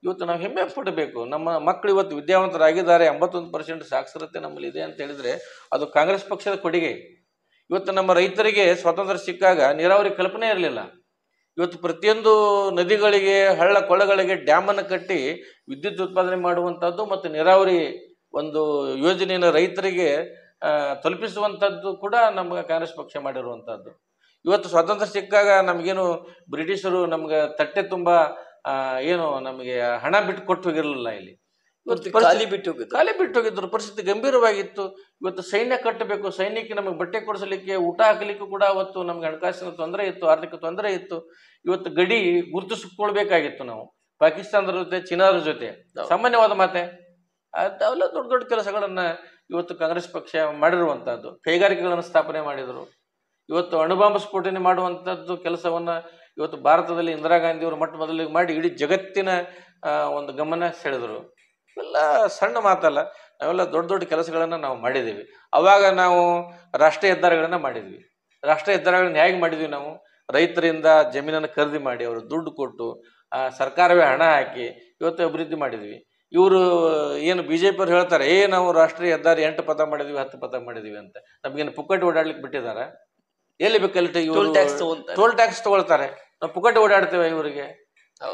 ಇವತ್ತು ನಾವು ಹೆಮ್ಮೆ ಪಡಬೇಕು. ನಮ್ಮ ಮಕ್ಕಳು ಇವತ್ತು ವಿದ್ಯಾವಂತರಾಗಿದ್ದಾರೆ, 81% ಸಾಕ್ಷರತೆ ನಮ್ಮಲ್ಲಿ ಇದೆ ಅಂತ ಹೇಳಿದ್ರೆ ಅದು ಕಾಂಗ್ರೆಸ್ ಪಕ್ಷದ ಕೊಡುಗೆ. ಇವತ್ತು ನಮ್ಮ ರೈತರಿಗೆ ಸ್ವಾತಂತ್ರ್ಯ ಸಿಕ್ಕಾಗ ನೀರಾವರಿ ಕಲ್ಪನೆ ಇರಲಿಲ್ಲ. ಇವತ್ತು ಪ್ರತಿಯೊಂದು ನದಿಗಳಿಗೆ, ಹಳ್ಳ ಕೊಳ್ಳಗಳಿಗೆ ಡ್ಯಾಮನ್ನು ಕಟ್ಟಿ ವಿದ್ಯುತ್ ಉತ್ಪಾದನೆ ಮಾಡುವಂಥದ್ದು ಮತ್ತು ನೀರಾವರಿ ಒಂದು ಯೋಜನೆಯನ್ನು ರೈತರಿಗೆ ತಲುಪಿಸುವಂಥದ್ದು ಕೂಡ ನಮ್ಮ ಕಾಂಗ್ರೆಸ್ ಪಕ್ಷ ಮಾಡಿರುವಂಥದ್ದು. ಇವತ್ತು ಸ್ವಾತಂತ್ರ್ಯ ಸಿಕ್ಕಾಗ ನಮಗೇನು ಬ್ರಿಟಿಷರು ನಮ್ಗೆ ತಟ್ಟೆ ತುಂಬ ಏನು ನಮಗೆ ಹಣ ಬಿಟ್ಟು ಕೊಟ್ಟು ಹೋಗಿರಲಿಲ್ಲ. ಇಲ್ಲಿ ಇವತ್ತು ಖಾಲಿ ಬಿಟ್ಟು ಹೋಗಿದ್ರು. ಪರಿಸ್ಥಿತಿ ಗಂಭೀರವಾಗಿತ್ತು. ಇವತ್ತು ಸೈನ್ಯ ಕಟ್ಟಬೇಕು, ಸೈನ್ಯಕ್ಕೆ ನಮಗೆ ಬಟ್ಟೆ ಕೊಡಿಸಲಿಕ್ಕೆ, ಊಟ ಹಾಕಲಿಕ್ಕೂ ಕೂಡ ಅವತ್ತು ನಮ್ಗೆ ಹಣಕಾಸಿನ ತೊಂದರೆ ಇತ್ತು, ಆರ್ಥಿಕ ತೊಂದರೆ ಇತ್ತು. ಇವತ್ತು ಗಡಿ ಗುರುತಿಸಿಕೊಳ್ಬೇಕಾಗಿತ್ತು ನಾವು ಪಾಕಿಸ್ತಾನದ ಜೊತೆ, ಚೀನಾದ ಜೊತೆ. ಸಾಮಾನ್ಯವಾದ ಮಾತೆ. ಅವೆಲ್ಲ ದೊಡ್ಡ ದೊಡ್ಡ ಕೆಲಸಗಳನ್ನ ಇವತ್ತು ಕಾಂಗ್ರೆಸ್ ಪಕ್ಷ ಮಾಡಿರುವಂತಹದ್ದು. ಕೈಗಾರಿಕೆಗಳನ್ನು ಸ್ಥಾಪನೆ ಮಾಡಿದರು. ಇವತ್ತು ಅಣುಬಾಂಬ್ ಸ್ಫೋಟನೆ ಮಾಡುವಂಥದ್ದು ಕೆಲಸವನ್ನ ಇವತ್ತು ಭಾರತದಲ್ಲಿ ಇಂದಿರಾ ಗಾಂಧಿಯವರು ಮೊಟ್ಟ ಮೊದಲಿಗೆ ಮಾಡಿ ಇಡೀ ಜಗತ್ತಿನ ಒಂದು ಗಮನ ಸೆಳೆದರು. ಇವೆಲ್ಲ ಸಣ್ಣ ಮಾತಲ್ಲ, ನಾವೆಲ್ಲ ದೊಡ್ಡ ದೊಡ್ಡ ಕೆಲಸಗಳನ್ನು ನಾವು ಮಾಡಿದ್ದೀವಿ. ಅವಾಗ ನಾವು ರಾಷ್ಟ್ರೀಯ ಹೆದ್ದಾರಿಗಳನ್ನು ಮಾಡಿದ್ವಿ. ರಾಷ್ಟ್ರೀಯ ಹೆದ್ದಾರಿಗಳನ್ನ ಹೇಗೆ ಮಾಡಿದ್ವಿ ನಾವು? ರೈತರಿಂದ ಜಮೀನನ್ನು ಖರೀದಿ ಮಾಡಿ ಅವರು ದುಡ್ಡು ಕೊಟ್ಟು ಸರ್ಕಾರವೇ ಹಣ ಹಾಕಿ ಇವತ್ತು ಅಭಿವೃದ್ಧಿ ಮಾಡಿದ್ವಿ. ಇವರು ಏನು BJP ಹೇಳ್ತಾರೆ, ನಾವು ರಾಷ್ಟ್ರೀಯ ಹೆದ್ದಾರಿ 8 ಪಥ ಮಾಡಿದ್ವಿ, 10 ಪಥ ಮಾಡಿದ್ವಿ ಅಂತ. ನಮ್ಗೇನು ಪುಕ್ಕಟ್ಟು ಓಡಾಡ್ಲಿಕ್ಕೆ ಬಿಟ್ಟಿದಾರ? ಎಲ್ಲಿ ಬೇಕಲ್ಲಿ ಟೋಲ್ ಟ್ಯಾಕ್ಸ್ ತಗೊಳ್ತಾರೆ. ನಾವು ಪುಕ್ಕಟ್ಟು ಓಡಾಡ್ತೇವೆ. ಇವರಿಗೆ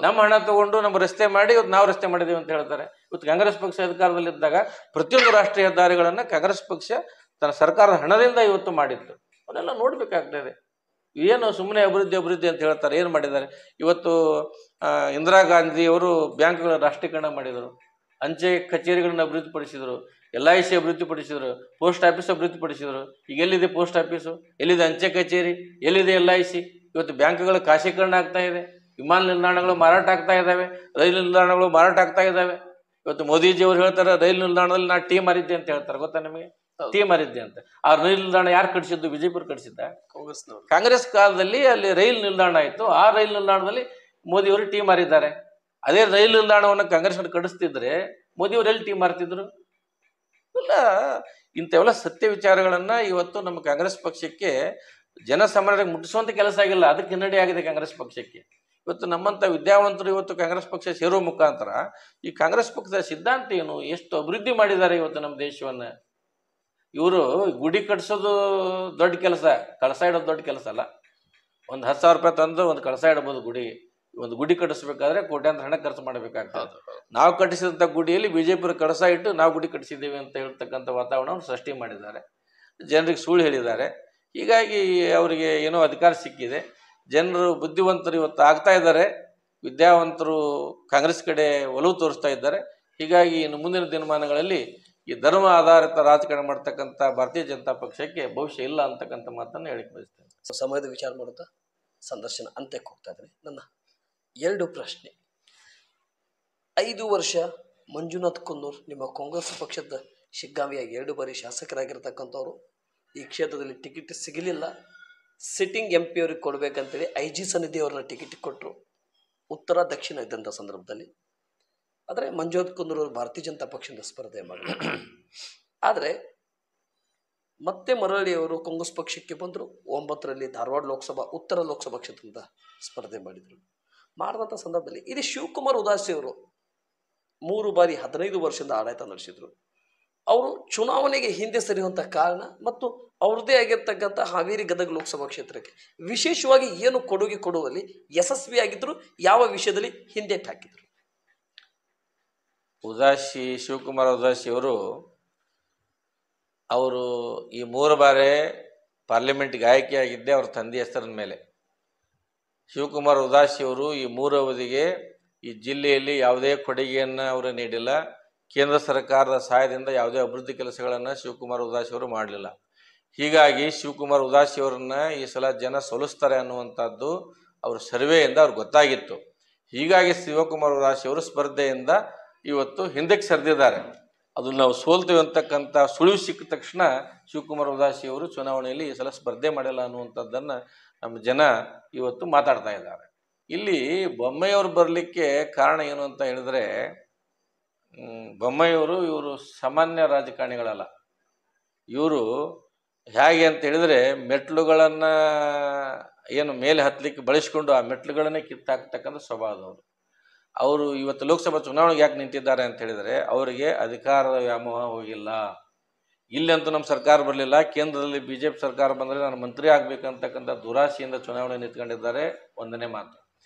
ನಮ್ಮ ಹಣ ತಗೊಂಡು ನಮ್ಮ ರಸ್ತೆ ಮಾಡಿ ಇವತ್ತು ನಾವು ರಸ್ತೆ ಮಾಡಿದೀವಿ ಅಂತ ಹೇಳ್ತಾರೆ. ಇವತ್ತು ಕಾಂಗ್ರೆಸ್ ಪಕ್ಷ ಅಧಿಕಾರದಲ್ಲಿದ್ದಾಗ ಪ್ರತಿಯೊಂದು ರಾಷ್ಟ್ರೀಯ ಹೆದ್ದಾರಿಗಳನ್ನ ಕಾಂಗ್ರೆಸ್ ಪಕ್ಷ ತನ್ನ ಸರ್ಕಾರದ ಹಣದಿಂದ ಇವತ್ತು ಮಾಡಿತ್ತು. ಅವನ್ನೆಲ್ಲ ನೋಡ್ಬೇಕಾಗ್ತದೆ. ಏನು ಸುಮ್ಮನೆ ಅಭಿವೃದ್ಧಿ ಅಂತ ಹೇಳ್ತಾರೆ. ಏನು ಮಾಡಿದ್ದಾರೆ? ಇವತ್ತು ಇಂದಿರಾ ಗಾಂಧಿಯವರು ಬ್ಯಾಂಕ್ಗಳ ರಾಷ್ಟ್ರೀಕರಣ ಮಾಡಿದರು, ಅಂಚೆ ಕಚೇರಿಗಳನ್ನ ಅಭಿವೃದ್ಧಿಪಡಿಸಿದರು, LIC ಅಭಿವೃದ್ಧಿಪಡಿಸಿದರು, ಪೋಸ್ಟ್ ಆಫೀಸ್ ಅಭಿವೃದ್ಧಿಪಡಿಸಿದರು. ಈಗ ಎಲ್ಲಿದೆ ಪೋಸ್ಟ್ ಆಫೀಸು? ಎಲ್ಲಿದೆ ಅಂಚೆ ಕಚೇರಿ? ಎಲ್ಲಿದೆ LIC? ಇವತ್ತು ಬ್ಯಾಂಕ್ಗಳು ಖಾಸಗೀಕರಣ ಆಗ್ತಾ ಇದೆ. ವಿಮಾನ ನಿಲ್ದಾಣಗಳು ಮಾರಾಟ ಆಗ್ತಾ ಇದ್ದಾವೆ, ರೈಲು ನಿಲ್ದಾಣಗಳು ಮಾರಾಟ ಆಗ್ತಾ ಇದ್ದಾವೆ. ಇವತ್ತು ಮೋದಿಜಿಯವರು ಹೇಳ್ತಾರೆ ರೈಲು ನಿಲ್ದಾಣದಲ್ಲಿ ನಾ ಟೀ ಮಾರಿದ್ದೆ ಅಂತ ಹೇಳ್ತಾರೆ. ಗೊತ್ತಾ ನಿಮಗೆ? ಟೀ ಮಾರಿದ್ದೆ ಅಂತ. ಆ ರೈಲು ನಿಲ್ದಾಣ ಯಾರು ಕಟ್ಟಿಸಿದ್ದು? BJP ಕಟ್ಟಿಸಿದ್ದ? ಕಾಂಗ್ರೆಸ್ ಕಾಲದಲ್ಲಿ ಅಲ್ಲಿ ರೈಲು ನಿಲ್ದಾಣ ಆಯ್ತು. ಆ ರೈಲು ನಿಲ್ದಾಣದಲ್ಲಿ ಮೋದಿಯವರು ಟೀ ಮಾರಿದ್ದಾರೆ. ಅದೇ ರೈಲು ನಿಲ್ದಾಣವನ್ನು ಕಾಂಗ್ರೆಸ್ ಕಟ್ಟಿಸ್ತಿದ್ರೆ ಮೋದಿಯವರು ಎಲ್ಲಿ ಟೀ ಮಾರ್ತಿದ್ರು? ಇಲ್ಲ, ಇಂಥವೆಲ್ಲ ಸತ್ಯ ವಿಚಾರಗಳನ್ನ ಇವತ್ತು ನಮ್ಮ ಕಾಂಗ್ರೆಸ್ ಪಕ್ಷಕ್ಕೆ ಜನಸಾಮಾನ್ಯರಿಗೆ ಮುಟ್ಟಿಸುವಂತ ಕೆಲಸ ಆಗಿಲ್ಲ. ಅದಕ್ಕೆ ಹಿನ್ನಡೆ ಆಗಿದೆ ಕಾಂಗ್ರೆಸ್ ಪಕ್ಷಕ್ಕೆ. ಇವತ್ತು ನಮ್ಮಂತ ವಿದ್ಯಾವಂತರು ಇವತ್ತು ಕಾಂಗ್ರೆಸ್ ಪಕ್ಷ ಸೇರೋ ಮುಖಾಂತರ ಈ ಕಾಂಗ್ರೆಸ್ ಪಕ್ಷದ ಸಿದ್ಧಾಂತ ಏನು, ಎಷ್ಟು ಅಭಿವೃದ್ಧಿ ಮಾಡಿದ್ದಾರೆ ಇವತ್ತು ನಮ್ಮ ದೇಶವನ್ನ. ಇವರು ಗುಡಿ ಕಟ್ಸೋದು ದೊಡ್ಡ ಕೆಲಸ, ಕಳಸ ಇಡೋದು ದೊಡ್ಡ ಕೆಲಸ ಅಲ್ಲ. ಒಂದು 10,000 ರೂಪಾಯಿ ತಂದು ಒಂದು ಕಳಸ ಇಡಬಹುದು. ಒಂದು ಗುಡಿ ಕಟ್ಟಿಸ್ಬೇಕಾದ್ರೆ ಕೋಟ್ಯಾಂತರ ಹಣ ಖರ್ಚು ಮಾಡಬೇಕಾಗ್ತದೆ. ನಾವು ಕಟ್ಟಿಸಿದಂಥ ಗುಡಿಯಲ್ಲಿ BJP ಕಳಸ ಇಟ್ಟು ನಾವು ಗುಡಿ ಕಟ್ಟಿಸಿದ್ದೇವೆ ಅಂತ ಹೇಳ್ತಕ್ಕಂಥ ವಾತಾವರಣವನ್ನು ಸೃಷ್ಟಿ ಮಾಡಿದ್ದಾರೆ. ಜನರಿಗೆ ಸುಳ್ಳು ಹೇಳಿದ್ದಾರೆ. ಹೀಗಾಗಿ ಅವರಿಗೆ ಏನೋ ಅಧಿಕಾರ ಸಿಕ್ಕಿದೆ. ಜನರು ಬುದ್ಧಿವಂತರು ಇವತ್ತು ಆಗ್ತಾ ಇದ್ದಾರೆ. ವಿದ್ಯಾವಂತರು ಕಾಂಗ್ರೆಸ್ ಕಡೆ ಒಲವು ತೋರಿಸ್ತಾ ಇದ್ದಾರೆ. ಹೀಗಾಗಿ ಇನ್ನು ಮುಂದಿನ ದಿನಮಾನಗಳಲ್ಲಿ ಈ ಧರ್ಮ ಆಧಾರಿತ ರಾಜಕಾರಣ ಮಾಡ್ತಕ್ಕಂಥ ಭಾರತೀಯ ಜನತಾ ಪಕ್ಷಕ್ಕೆ ಭವಿಷ್ಯ ಇಲ್ಲ ಅಂತಕ್ಕಂಥ ಮಾತನ್ನು ಹೇಳಿಕ್ ಬಯಸ್ತೇನೆ. ಸಮಯದ ವಿಚಾರ ಮಾಡುತ್ತಾ ಸಂದರ್ಶನ ಅಂತ್ಯಕ್ಕೆ ಹೋಗ್ತಾ ಇದ್ದಾರೆ. ನನ್ನ 2 ಪ್ರಶ್ನೆ. 5 ವರ್ಷ ಮಂಜುನಾಥ್ ಕುನ್ನೂರ್ ನಿಮ್ಮ ಕಾಂಗ್ರೆಸ್ ಪಕ್ಷದ ಶಿಗ್ಗಾಮಿಯಾಗಿ 2 ಬಾರಿ ಶಾಸಕರಾಗಿರ್ತಕ್ಕಂಥವ್ರು. ಈ ಕ್ಷೇತ್ರದಲ್ಲಿ ಟಿಕೆಟ್ ಸಿಗಲಿಲ್ಲ. ಸಿಟ್ಟಿಂಗ್ MP ಅವ್ರಿಗೆ ಕೊಡ್ಬೇಕಂತೇಳಿ IG ಸನ್ನಿಧಿ ಅವ್ರನ್ನ ಟಿಕೆಟ್ ಕೊಟ್ಟರು, ಉತ್ತರ ದಕ್ಷಿಣ ಇದ್ದಂಥ ಸಂದರ್ಭದಲ್ಲಿ. ಆದರೆ ಮಂಜುನಾಥ್ ಕುನ್ನೂರ್ ಅವರು ಭಾರತೀಯ ಜನತಾ ಪಕ್ಷದಿಂದ ಸ್ಪರ್ಧೆ ಮಾಡಿದ್ರು. ಆದರೆ ಮತ್ತೆ ಮರಳಿ ಅವರು ಕಾಂಗ್ರೆಸ್ ಪಕ್ಷಕ್ಕೆ ಬಂದರು. 9ರಲ್ಲಿ ಧಾರವಾಡ ಲೋಕಸಭಾ, ಉತ್ತರ ಲೋಕಸಭಾ ಕ್ಷೇತ್ರದಿಂದ ಸ್ಪರ್ಧೆ ಮಾಡಿದಂಥ ಸಂದರ್ಭದಲ್ಲಿ ಇಲ್ಲಿ ಶಿವಕುಮಾರ್ ಉದಾಸಿ ಅವರು 3 ಬಾರಿ 15 ವರ್ಷದಿಂದ ಆಡಳಿತ ನಡೆಸಿದ್ರು. ಅವರು ಚುನಾವಣೆಗೆ ಹಿಂದೆ ಸರಿಯುವಂಥ ಕಾರಣ ಮತ್ತು ಅವ್ರದ್ದೇ ಆಗಿರ್ತಕ್ಕಂಥ ಹಾವೇರಿ ಗದಗ ಲೋಕಸಭಾ ಕ್ಷೇತ್ರಕ್ಕೆ ವಿಶೇಷವಾಗಿ ಏನು ಕೊಡುಗೆ ಕೊಡುವಲ್ಲಿ ಯಶಸ್ವಿಯಾಗಿದ್ರು, ಯಾವ ವಿಷಯದಲ್ಲಿ ಹಿಂದೇಟು ಹಾಕಿದ್ರು? ಶಿವಕುಮಾರ್ ಉದಾಸಿ ಅವರು ಈ 3 ಬಾರಿ ಪಾರ್ಲಿಮೆಂಟ್ಗೆ ಆಯ್ಕೆಯಾಗಿದ್ದೆ ಅವ್ರ ತಂದೆ ಹೆಸರಿನ ಮೇಲೆ. ಶಿವಕುಮಾರ್ ಉದಾಸಿ ಅವರು ಈ 3 ಅವಧಿಗೆ ಈ ಜಿಲ್ಲೆಯಲ್ಲಿ ಯಾವುದೇ ಕೊಡುಗೆಯನ್ನು ಅವರು ನೀಡಿಲ್ಲ. ಕೇಂದ್ರ ಸರ್ಕಾರದ ಸಹಾಯದಿಂದ ಯಾವುದೇ ಅಭಿವೃದ್ಧಿ ಕೆಲಸಗಳನ್ನು ಶಿವಕುಮಾರ್ ಉದಾಸಿ ಅವರು ಮಾಡಲಿಲ್ಲ. ಹೀಗಾಗಿ ಶಿವಕುಮಾರ್ ಉದಾಸಿ ಅವರನ್ನ ಈ ಸಲ ಜನ ಸೋಲಿಸ್ತಾರೆ ಅನ್ನುವಂಥದ್ದು ಅವ್ರ ಸರ್ವೆಯಿಂದ ಅವ್ರಿಗೆ ಗೊತ್ತಾಗಿತ್ತು. ಹೀಗಾಗಿ ಶಿವಕುಮಾರ್ ಉದಾಸಿ ಅವರು ಸ್ಪರ್ಧೆಯಿಂದ ಇವತ್ತು ಹಿಂದಕ್ಕೆ ಸರಿದಿದ್ದಾರೆ. ಅದು ನಾವು ಸೋಲ್ತೇವೆ ಅಂತಕ್ಕಂಥ ಸುಳಿವು ಸಿಕ್ಕ ತಕ್ಷಣ ಶಿವಕುಮಾರ್ ಉದಾಸಿ ಅವರು ಚುನಾವಣೆಯಲ್ಲಿ ಈ ಸಲ ಸ್ಪರ್ಧೆ ಮಾಡಿಲ್ಲ ಅನ್ನುವಂಥದ್ದನ್ನು ನಮ್ಮ ಜನ ಇವತ್ತು ಮಾತಾಡ್ತಾ ಇದ್ದಾರೆ. ಇಲ್ಲಿ ಬೊಮ್ಮಾಯಿಯವರು ಬರಲಿಕ್ಕೆ ಕಾರಣ ಏನು ಅಂತ ಹೇಳಿದ್ರೆ, ಬೊಮ್ಮಾಯಿಯವರು ಇವರು ಸಾಮಾನ್ಯ ರಾಜಕಾರಣಿಗಳಲ್ಲ. ಇವರು ಹೇಗೆ ಅಂತ ಹೇಳಿದ್ರೆ ಮೆಟ್ಲುಗಳನ್ನು ಏನು ಮೇಲೆ ಹತ್ತಲಿಕ್ಕೆ ಬಳಸಿಕೊಂಡು ಆ ಮೆಟ್ಲುಗಳನ್ನೇ ಕಿತ್ತಾಕ್ತಕ್ಕಂಥ ಸ್ವಭಾವದವರು. ಅವರು ಇವತ್ತು ಲೋಕಸಭಾ ಚುನಾವಣೆಗೆ ಯಾಕೆ ನಿಂತಿದ್ದಾರೆ ಅಂತ ಹೇಳಿದರೆ ಅವರಿಗೆ ಅಧಿಕಾರದ ವ್ಯಾಮೋಹ ಹೋಗಿಲ್ಲ. ಇಲ್ಲಂತೂ ನಮ್ಮ ಸರ್ಕಾರ ಬರಲಿಲ್ಲ, ಕೇಂದ್ರದಲ್ಲಿ BJP ಸರ್ಕಾರ ಬಂದರೆ ನಾನು ಮಂತ್ರಿ ಆಗಬೇಕಂತಕ್ಕಂಥ ದುರಾಸೆಯಿಂದ ಚುನಾವಣೆ ನಿಂತ್ಕೊಂಡಿದ್ದಾರೆ. 1ನೇ ಮಾತು.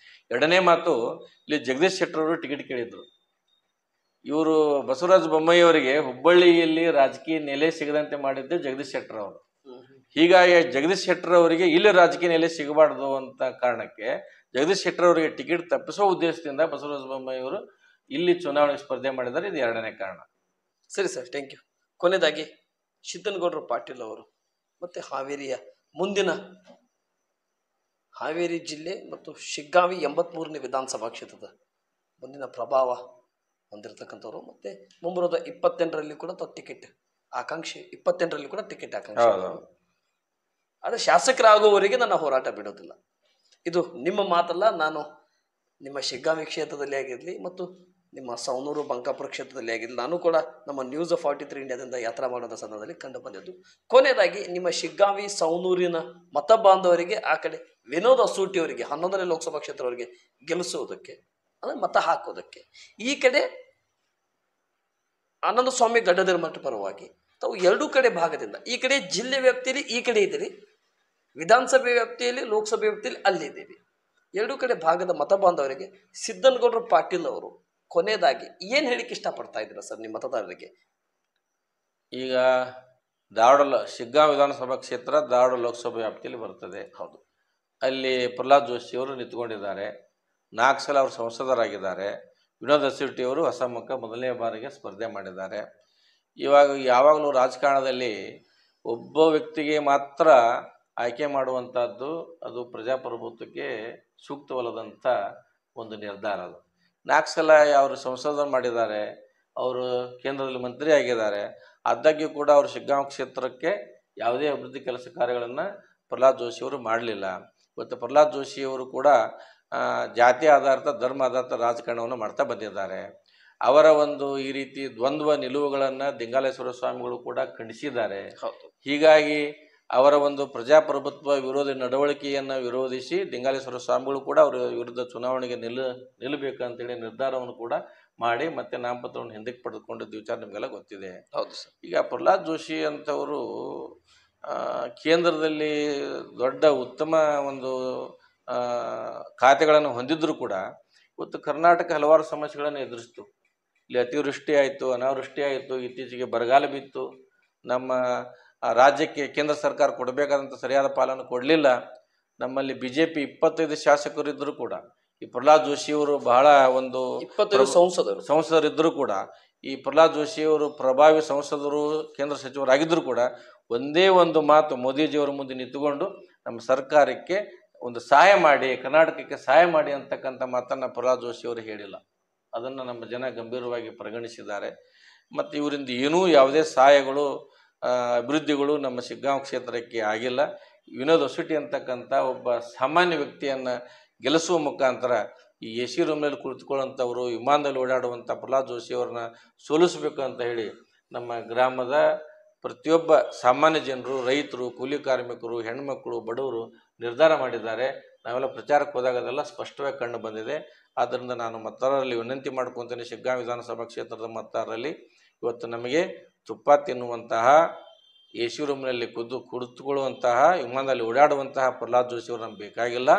2ನೇ ಮಾತು, ಇಲ್ಲಿ ಜಗದೀಶ್ ಶೆಟ್ಟರ್ ಅವರು ಟಿಕೆಟ್ ಕೇಳಿದ್ರು. ಇವರು ಬಸವರಾಜ ಬೊಮ್ಮಾಯಿ ಅವರಿಗೆ ಹುಬ್ಬಳ್ಳಿಯಲ್ಲಿ ರಾಜಕೀಯ ನೆಲೆ ಸಿಗದಂತೆ ಮಾಡಿದ್ದೆ ಜಗದೀಶ್ ಶೆಟ್ಟರ್ ಅವರು. ಹೀಗಾಗಿ ಜಗದೀಶ್ ಶೆಟ್ಟರ್ ಅವರಿಗೆ ಇಲ್ಲಿ ರಾಜಕೀಯ ನೆಲೆ ಸಿಗಬಾರ್ದು ಅಂತ ಕಾರಣಕ್ಕೆ ಜಗದೀಶ್ ಶೆಟ್ಟರ್ ಅವರಿಗೆ ಟಿಕೆಟ್ ತಪ್ಪಿಸುವ ಉದ್ದೇಶದಿಂದ ಬಸವರಾಜ ಬೊಮ್ಮಾಯಿ ಅವರು ಇಲ್ಲಿ ಚುನಾವಣೆ ಸ್ಪರ್ಧೆ ಮಾಡಿದ್ದಾರೆ. ಇದು ಎರಡನೇ ಕಾರಣ. ಸರಿ ಸರ್, ಥ್ಯಾಂಕ್ ಯು. ಕೊನೆಯದಾಗಿ ಸಿದ್ದನಗೌಡರು ಪಾಟೀಲ್ ಅವರು ಮತ್ತೆ ಹಾವೇರಿಯ ಮುಂದಿನ ಹಾವೇರಿ ಜಿಲ್ಲೆ ಮತ್ತು ಶಿಗ್ಗಾವಿ 83ನೇ ವಿಧಾನಸಭಾ ಕ್ಷೇತ್ರದ ಮುಂದಿನ ಪ್ರಭಾವ ಹೊಂದಿರತಕ್ಕಂಥವ್ರು ಮತ್ತೆ ಮುಂಬರುವ 28ರಲ್ಲಿ ಕೂಡ ಟಿಕೆಟ್ ಆಕಾಂಕ್ಷಿ 28ರಲ್ಲಿ ಕೂಡ ಟಿಕೆಟ್ ಆಕಾಂಕ್ಷಿ. ಆದರೆ ಶಾಸಕರಾಗುವವರೆಗೆ ನನ್ನ ಹೋರಾಟ ಬಿಡೋದಿಲ್ಲ. ಇದು ನಿಮ್ಮ ಮಾತಲ್ಲ. ನಾನು ನಿಮ್ಮ ಶಿಗ್ಗಾವಿ ಕ್ಷೇತ್ರದಲ್ಲಿ ಆಗಿರಲಿ ಮತ್ತು ನಿಮ್ಮ ಸವಣೂರು ಬಂಕಾಪುರ ಕ್ಷೇತ್ರದಲ್ಲಿ ಆಗಿರಲಿ, ನಾನು ಕೂಡ ನಮ್ಮ ನ್ಯೂಸ್ 43 ಇಂಡಿಯಾದಿಂದ ಯಾತ್ರಾ ಮಾಡೋದ ಸಂದರ್ಭದಲ್ಲಿ ಕಂಡು ಬಂದಿದ್ದು. ಕೊನೆಯದಾಗಿ ನಿಮ್ಮ ಶಿಗ್ಗಾವಿ ಸವಣೂರಿನ ಮತ ಬಾಂಧವರಿಗೆ, ಆ ಕಡೆ ವಿನೋದ್ ಅಸೂಟಿ ಅವರಿಗೆ 11ನೇ ಲೋಕಸಭಾ ಕ್ಷೇತ್ರವರಿಗೆ ಗೆಲ್ಲಿಸುವುದಕ್ಕೆ, ಅಂದರೆ ಮತ ಹಾಕೋದಕ್ಕೆ, ಈ ಕಡೆ ಆನಂದ ಸ್ವಾಮಿ ಗಡ್ಡದಿರಮಠ ಪರವಾಗಿ ತಾವು ಎರಡೂ ಕಡೆ ಭಾಗದಿಂದ, ಈ ಕಡೆ ಜಿಲ್ಲೆ ವ್ಯಾಪ್ತಿಯಲ್ಲಿ ಈ ಕಡೆ ಇದ್ದೀರಿ, ವಿಧಾನಸಭೆ ವ್ಯಾಪ್ತಿಯಲ್ಲಿ ಲೋಕಸಭೆ ವ್ಯಾಪ್ತಿಯಲ್ಲಿ ಅಲ್ಲಿದ್ದೀರಿ, ಎರಡೂ ಕಡೆ ಭಾಗದ ಮತ ಬಾಂಧವರಿಗೆ ಸಿದ್ದನಗೌಡರು ಪಾಟೀಲ್ ಅವರು ಕೊನೆಯದಾಗಿ ಏನು ಹೇಳಿಕ್ಕೆ ಇಷ್ಟಪಡ್ತಾ ಇದ್ದೀರಾ ಸರ್ ನಿಮ್ಮ ಮತದಾರರಿಗೆ? ಈಗ ಧಾರವಾಡ ಶಿಗ್ಗಾಂವ್ ವಿಧಾನಸಭಾ ಕ್ಷೇತ್ರ ಧಾರವಾಡ ಲೋಕಸಭೆ ವ್ಯಾಪ್ತಿಯಲ್ಲಿ ಬರ್ತದೆ. ಹೌದು. ಅಲ್ಲಿ ಪ್ರಹ್ಲಾದ್ ಜೋಶಿ ಅವರು ನಿಂತ್ಕೊಂಡಿದ್ದಾರೆ. 4 ಸಲ ಅವರು ಸಂಸದರಾಗಿದ್ದಾರೆ. ವಿನೋದ್ ಅಸೂಟಿ ಅವರು ಅಸಮ್ಮಕ್ಕ ಮೊದಲನೇ ಬಾರಿಗೆ ಸ್ಪರ್ಧೆ ಮಾಡಿದ್ದಾರೆ. ಇವಾಗ ಯಾವಾಗಲೂ ರಾಜಕಾರಣದಲ್ಲಿ ಒಬ್ಬ ವ್ಯಕ್ತಿಗೆ ಮಾತ್ರ ಆಯ್ಕೆ ಮಾಡುವಂಥದ್ದು ಅದು ಪ್ರಜಾಪ್ರಭುತ್ವಕ್ಕೆ ಸೂಕ್ತವಲ್ಲದಂಥ ಒಂದು ನಿರ್ಧಾರ. ಅದು 4 ಸಲ ಅವರು ಸಂಸದ ಮಾಡಿದ್ದಾರೆ, ಅವರು ಕೇಂದ್ರದಲ್ಲಿ ಮಂತ್ರಿ ಆಗಿದ್ದಾರೆ. ಆದಾಗ್ಯೂ ಕೂಡ ಅವರು ಶಿಗ್ಗಾಂವ್ ಕ್ಷೇತ್ರಕ್ಕೆ ಯಾವುದೇ ಅಭಿವೃದ್ಧಿ ಕೆಲಸ ಕಾರ್ಯಗಳನ್ನು ಪ್ರಹ್ಲಾದ್ ಜೋಶಿ ಅವರು ಮಾಡಲಿಲ್ಲ. ಇವತ್ತು ಪ್ರಹ್ಲಾದ್ ಜೋಶಿಯವರು ಕೂಡ ಜಾತಿ ಆಧಾರಿತ ಧರ್ಮ ಆಧಾರಿತ ರಾಜಕಾರಣವನ್ನು ಮಾಡ್ತಾ ಬಂದಿದ್ದಾರೆ. ಅವರ ಒಂದು ಈ ರೀತಿ ದ್ವಂದ್ವ ನಿಲುವುಗಳನ್ನು ದಿಂಗಾಲೇಶ್ವರ ಸ್ವಾಮಿಗಳು ಕೂಡ ಖಂಡಿಸಿದ್ದಾರೆ. ಹೀಗಾಗಿ ಅವರ ಒಂದು ಪ್ರಜಾಪ್ರಭುತ್ವ ವಿರೋಧಿ ನಡವಳಿಕೆಯನ್ನು ವಿರೋಧಿಸಿ ದಿಂಗಾಲೇಶ್ವರ ಸ್ವಾಮಿಗಳು ಕೂಡ ಅವರ ವಿರುದ್ಧ ಚುನಾವಣೆಗೆ ನಿಲ್ಲಬೇಕಂತೇಳಿ ನಿರ್ಧಾರವನ್ನು ಕೂಡ ಮಾಡಿ ಮತ್ತೆ ನಾಮಪತ್ರವನ್ನು ಹಿಂದಕ್ಕೆ ಪಡೆದುಕೊಂಡಿದ್ದ ವಿಚಾರ ನಿಮಗೆಲ್ಲ ಗೊತ್ತಿದೆ. ಹೌದು ಸರ್. ಈಗ ಪ್ರಹ್ಲಾದ್ ಜೋಶಿ ಅಂತವರು ಕೇಂದ್ರದಲ್ಲಿ ದೊಡ್ಡ ಉತ್ತಮ ಒಂದು ಖಾತೆಗಳನ್ನು ಹೊಂದಿದ್ರೂ ಕೂಡ ಇವತ್ತು ಕರ್ನಾಟಕ ಹಲವಾರು ಸಮಸ್ಯೆಗಳನ್ನು ಎದುರಿಸ್ತು. ಇಲ್ಲಿ ಅತಿವೃಷ್ಟಿ ಆಯಿತು, ಅನಾವೃಷ್ಟಿ ಆಯಿತು, ಇತ್ತೀಚೆಗೆ ಬರಗಾಲ ಬಿತ್ತು. ನಮ್ಮ ರಾಜ್ಯಕ್ಕೆ ಕೇಂದ್ರ ಸರ್ಕಾರ ಕೊಡಬೇಕಾದಂಥ ಸರಿಯಾದ ಪಾಲನ್ನು ಕೊಡಲಿಲ್ಲ. ನಮ್ಮಲ್ಲಿ BJP 25 ಶಾಸಕರಿದ್ದರೂ ಕೂಡ ಈ ಪ್ರಹ್ಲಾದ್ ಜೋಶಿಯವರು ಬಹಳ ಒಂದು 25 ಸಂಸದರಿದ್ದರೂ ಕೂಡ ಈ ಪ್ರಹ್ಲಾದ್ ಜೋಶಿಯವರು ಪ್ರಭಾವಿ ಸಂಸದರು ಕೇಂದ್ರ ಸಚಿವರಾಗಿದ್ದರೂ ಕೂಡ ಒಂದೇ ಒಂದು ಮಾತು ಮೋದಿಜಿಯವರ ಮುಂದೆ ನಿಂತುಕೊಂಡು ನಮ್ಮ ಸರ್ಕಾರಕ್ಕೆ ಒಂದು ಸಹಾಯ ಮಾಡಿ, ಕರ್ನಾಟಕಕ್ಕೆ ಸಹಾಯ ಮಾಡಿ ಅಂತಕ್ಕಂಥ ಮಾತನ್ನು ಪ್ರಹ್ಲಾದ್ ಜೋಶಿಯವರು ಹೇಳಿಲ್ಲ. ಅದನ್ನು ನಮ್ಮ ಜನ ಗಂಭೀರವಾಗಿ ಪರಿಗಣಿಸಿದ್ದಾರೆ. ಮತ್ತು ಇವರಿಂದ ಏನೂ ಯಾವುದೇ ಸಹಾಯಗಳು ಅಭಿವೃದ್ಧಿಗಳು ನಮ್ಮ ಶಿಗ್ಗಾಂವ್ ಕ್ಷೇತ್ರಕ್ಕೆ ಆಗಿಲ್ಲ. ವಿನೋದ್ ಅಸೂಟಿ ಅಂತಕ್ಕಂಥ ಒಬ್ಬ ಸಾಮಾನ್ಯ ವ್ಯಕ್ತಿಯನ್ನು ಗೆಲ್ಲಿಸುವ ಮುಖಾಂತರ ಈ AC ರೂಮ್ನಲ್ಲಿ ಕುಳಿತುಕೊಳ್ಳುವಂಥವರು, ವಿಮಾನದಲ್ಲಿ ಓಡಾಡುವಂಥ ಪ್ರಹ್ಲಾದ್ ಜೋಶಿಯವ್ರನ್ನ ಸೋಲಿಸಬೇಕು ಅಂತ ಹೇಳಿ ನಮ್ಮ ಗ್ರಾಮದ ಪ್ರತಿಯೊಬ್ಬ ಸಾಮಾನ್ಯ ಜನರು, ರೈತರು, ಕೂಲಿ ಕಾರ್ಮಿಕರು, ಹೆಣ್ಮಕ್ಳು, ಬಡವರು ನಿರ್ಧಾರ ಮಾಡಿದ್ದಾರೆ. ನಾವೆಲ್ಲ ಪ್ರಚಾರಕ್ಕೆ ಹೋದಾಗ ಅದೆಲ್ಲ ಸ್ಪಷ್ಟವಾಗಿ ಕಂಡು ಬಂದಿದೆ. ಆದ್ದರಿಂದ ನಾನು ಮತದಾರರಲ್ಲಿ ವಿನಂತಿ ಮಾಡ್ಕೊತೀನಿ, ಶಿಗ್ಗಾಂವ್ ವಿಧಾನಸಭಾ ಕ್ಷೇತ್ರದ ಮತದಾರರಲ್ಲಿ ಇವತ್ತು ನಮಗೆ ತುಪ್ಪ ತಿನ್ನುವಂತಹ, AC ರೂಮ್ನಲ್ಲಿ ಕುಳಿತುಕೊಳ್ಳುವಂತಹ, ವಿಮಾನದಲ್ಲಿ ಓಡಾಡುವಂತಹ ಪ್ರಹ್ಲಾದ್ ಜೋಶಿಯವರು ನಮ್ಗೆ ಬೇಕಾಗಿಲ್ಲ.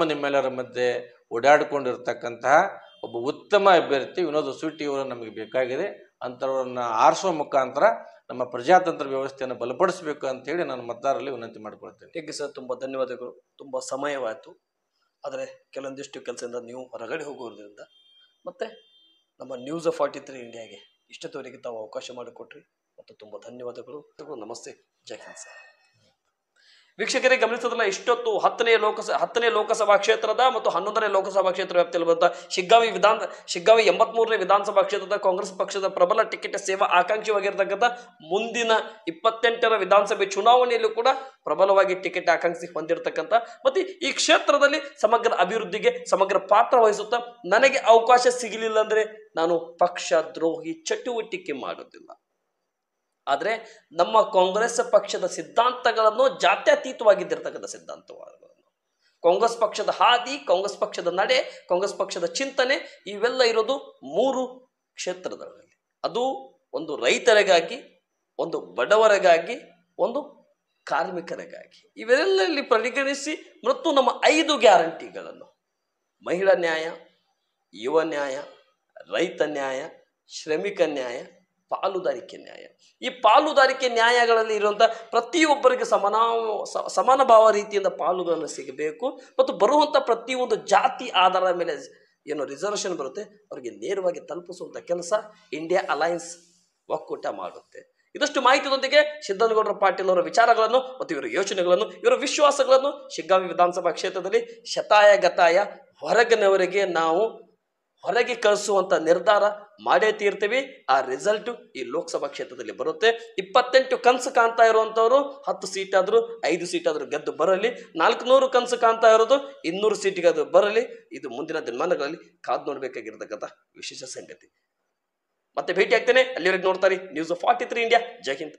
ನಿಮ್ಮೆಲ್ಲರ ಮಧ್ಯೆ ಓಡಾಡಿಕೊಂಡಿರ್ತಕ್ಕಂತಹ ಒಬ್ಬ ಉತ್ತಮ ಅಭ್ಯರ್ಥಿ ವಿನೋದ್ ಅಸೂಟಿಯವರು ನಮಗೆ ಬೇಕಾಗಿದೆ. ಅಂಥವ್ರನ್ನ ಆರಿಸುವ ಮುಖಾಂತರ ನಮ್ಮ ಪ್ರಜಾತಂತ್ರ ವ್ಯವಸ್ಥೆಯನ್ನು ಬಲಪಡಿಸಬೇಕು ಅಂತೇಳಿ ನಾನು ಮತದಾರರಲ್ಲಿ ವಿನಂತಿ ಮಾಡ್ಕೊಳ್ತೇನೆ. ಹೇಗೆ ಸರ್, ತುಂಬ ಧನ್ಯವಾದಗಳು. ತುಂಬ ಸಮಯವಾಯಿತು, ಆದರೆ ಕೆಲವೊಂದಿಷ್ಟು ಕೆಲಸದಿಂದ ನೀವು ಹೊರಗಡೆ ಹೋಗೋದ್ರಿಂದ ಮತ್ತು ನಮ್ಮ ನ್ಯೂಸ್ 43 ಇಂಡಿಯಾಗೆ ಇಷ್ಟದವರೆಗೆ ತಾವು ಅವಕಾಶ ಮಾಡಿಕೊಟ್ರಿ ಮತ್ತು ತುಂಬ ಧನ್ಯವಾದಗಳು. ನಮಸ್ತೆ, ಜೈ ಹಿಂದ್ ಸರ್. ವೀಕ್ಷಕರೇ, ಗಮನಿಸೋದಲ್ಲ, ಇಷ್ಟೊತ್ತು 10ನೇ ಲೋಕಸಭಾ ಕ್ಷೇತ್ರದ ಮತ್ತು 11ನೇ ಲೋಕಸಭಾ ಕ್ಷೇತ್ರ ವ್ಯಾಪ್ತಿಯಲ್ಲಿ ಬರುತ್ತಾ ಶಿಗ್ಗಾವಿ 83ನೇ ವಿಧಾನಸಭಾ ಕ್ಷೇತ್ರದ ಕಾಂಗ್ರೆಸ್ ಪಕ್ಷದ ಪ್ರಬಲ ಟಿಕೆಟ್ ಸೇವಾ ಆಕಾಂಕ್ಷಿಯಾಗಿರ್ತಕ್ಕಂಥ ಮುಂದಿನ 28ರ ವಿಧಾನಸಭೆ ಚುನಾವಣೆಯಲ್ಲೂ ಕೂಡ ಪ್ರಬಲವಾಗಿ ಟಿಕೆಟ್ ಆಕಾಂಕ್ಷಿ ಹೊಂದಿರತಕ್ಕಂಥ ಮತ್ತು ಈ ಕ್ಷೇತ್ರದಲ್ಲಿ ಸಮಗ್ರ ಅಭಿವೃದ್ಧಿಗೆ ಸಮಗ್ರ ಪಾತ್ರ ವಹಿಸುತ್ತಾ ನನಗೆ ಅವಕಾಶ ಸಿಗಲಿಲ್ಲ ಅಂದರೆ ನಾನು ಪಕ್ಷ ದ್ರೋಹಿ ಚಟುವಟಿಕೆ ಮಾಡೋದಿಲ್ಲ. ಆದರೆ ನಮ್ಮ ಕಾಂಗ್ರೆಸ್ ಪಕ್ಷದ ಸಿದ್ಧಾಂತಗಳನ್ನು ಜಾತ್ಯತೀತವಾಗಿದ್ದಿರ್ತಕ್ಕಂಥ ಸಿದ್ಧಾಂತಗಳನ್ನು, ಕಾಂಗ್ರೆಸ್ ಪಕ್ಷದ ಹಾದಿ, ಕಾಂಗ್ರೆಸ್ ಪಕ್ಷದ ನಡೆ, ಕಾಂಗ್ರೆಸ್ ಪಕ್ಷದ ಚಿಂತನೆ ಇವೆಲ್ಲ ಇರೋದು 3 ಕ್ಷೇತ್ರದಲ್ಲಿ. ಅದು ಒಂದು ರೈತರಿಗಾಗಿ, ಒಂದು ಬಡವರಿಗಾಗಿ, ಒಂದು ಕಾರ್ಮಿಕರಿಗಾಗಿ, ಇವೆಲ್ಲಲ್ಲಿ ಪರಿಗಣಿಸಿ ಮತ್ತು ನಮ್ಮ 5 ಗ್ಯಾರಂಟಿಗಳನ್ನು ಮಹಿಳಾ ನ್ಯಾಯ, ಯುವ ನ್ಯಾಯ, ರೈತ ನ್ಯಾಯ, ಶ್ರಮಿಕ ನ್ಯಾಯ, ಪಾಲುದಾರಿಕೆ ನ್ಯಾಯ. ಈ ಪಾಲುದಾರಿಕೆ ನ್ಯಾಯಗಳಲ್ಲಿ ಇರುವಂಥ ಪ್ರತಿಯೊಬ್ಬರಿಗೆ ಸಮಾನ ಭಾವ ರೀತಿಯಿಂದ ಪಾಲುಗಳನ್ನು ಸಿಗಬೇಕು ಮತ್ತು ಬರುವಂಥ ಪ್ರತಿಯೊಂದು ಜಾತಿ ಆಧಾರದ ಮೇಲೆ ಏನು ರಿಸರ್ವೇಷನ್ ಬರುತ್ತೆ ಅವರಿಗೆ ನೇರವಾಗಿ ತಲುಪಿಸುವಂಥ ಕೆಲಸ ಇಂಡಿಯಾ ಅಲೈನ್ಸ್ ಒಕ್ಕೂಟ ಮಾಡುತ್ತೆ. ಇದಷ್ಟು ಮಾಹಿತಿಯೊಂದಿಗೆ ಸಿದ್ದನಗೌಡರ ಪಾಟೀಲ್ ಅವರ ವಿಚಾರಗಳನ್ನು ಮತ್ತು ಇವರ ಯೋಚನೆಗಳನ್ನು, ಇವರ ವಿಶ್ವಾಸಗಳನ್ನು ಶಿಗ್ಗಾಂವಿ ವಿಧಾನಸಭಾ ಕ್ಷೇತ್ರದಲ್ಲಿ ಶತಾಯ ಗತಾಯ ಹೊರಗಿನವರಿಗೆ ನಾವು ಹೊರಗೆ ಕಳಿಸುವಂತ ನಿರ್ಧಾರ ಮಾಡೇ ತೀರ್ತೀವಿ. ಆ ರಿಸಲ್ಟ್ ಈ ಲೋಕಸಭಾ ಕ್ಷೇತ್ರದಲ್ಲಿ ಬರುತ್ತೆ. 28 ಕನಸು ಕಾಣ್ತಾ ಇರುವಂತವರು 10 ಸೀಟ್ ಆದ್ರೂ 5 ಸೀಟ್ ಆದ್ರೂ ಗೆದ್ದು ಬರಲಿ. 400 ಕನಸು ಕಾಣ್ತಾ ಇರೋದು 200 ಸೀಟಿಗೆ ಅದು ಬರಲಿ. ಇದು ಮುಂದಿನ ದಿನಮಾನಗಳಲ್ಲಿ ಕಾದು ನೋಡ್ಬೇಕಾಗಿರ್ತಕ್ಕಂಥ ವಿಶೇಷ ಸಂಗತಿ. ಮತ್ತೆ ಭೇಟಿ ಆಗ್ತೇನೆ. ಅಲ್ಲಿವರೆಗೆ ನೋಡ್ತಾರೆ ನ್ಯೂಸ್ 43 ಇಂಡಿಯಾ. ಜೈ ಹಿಂದ್.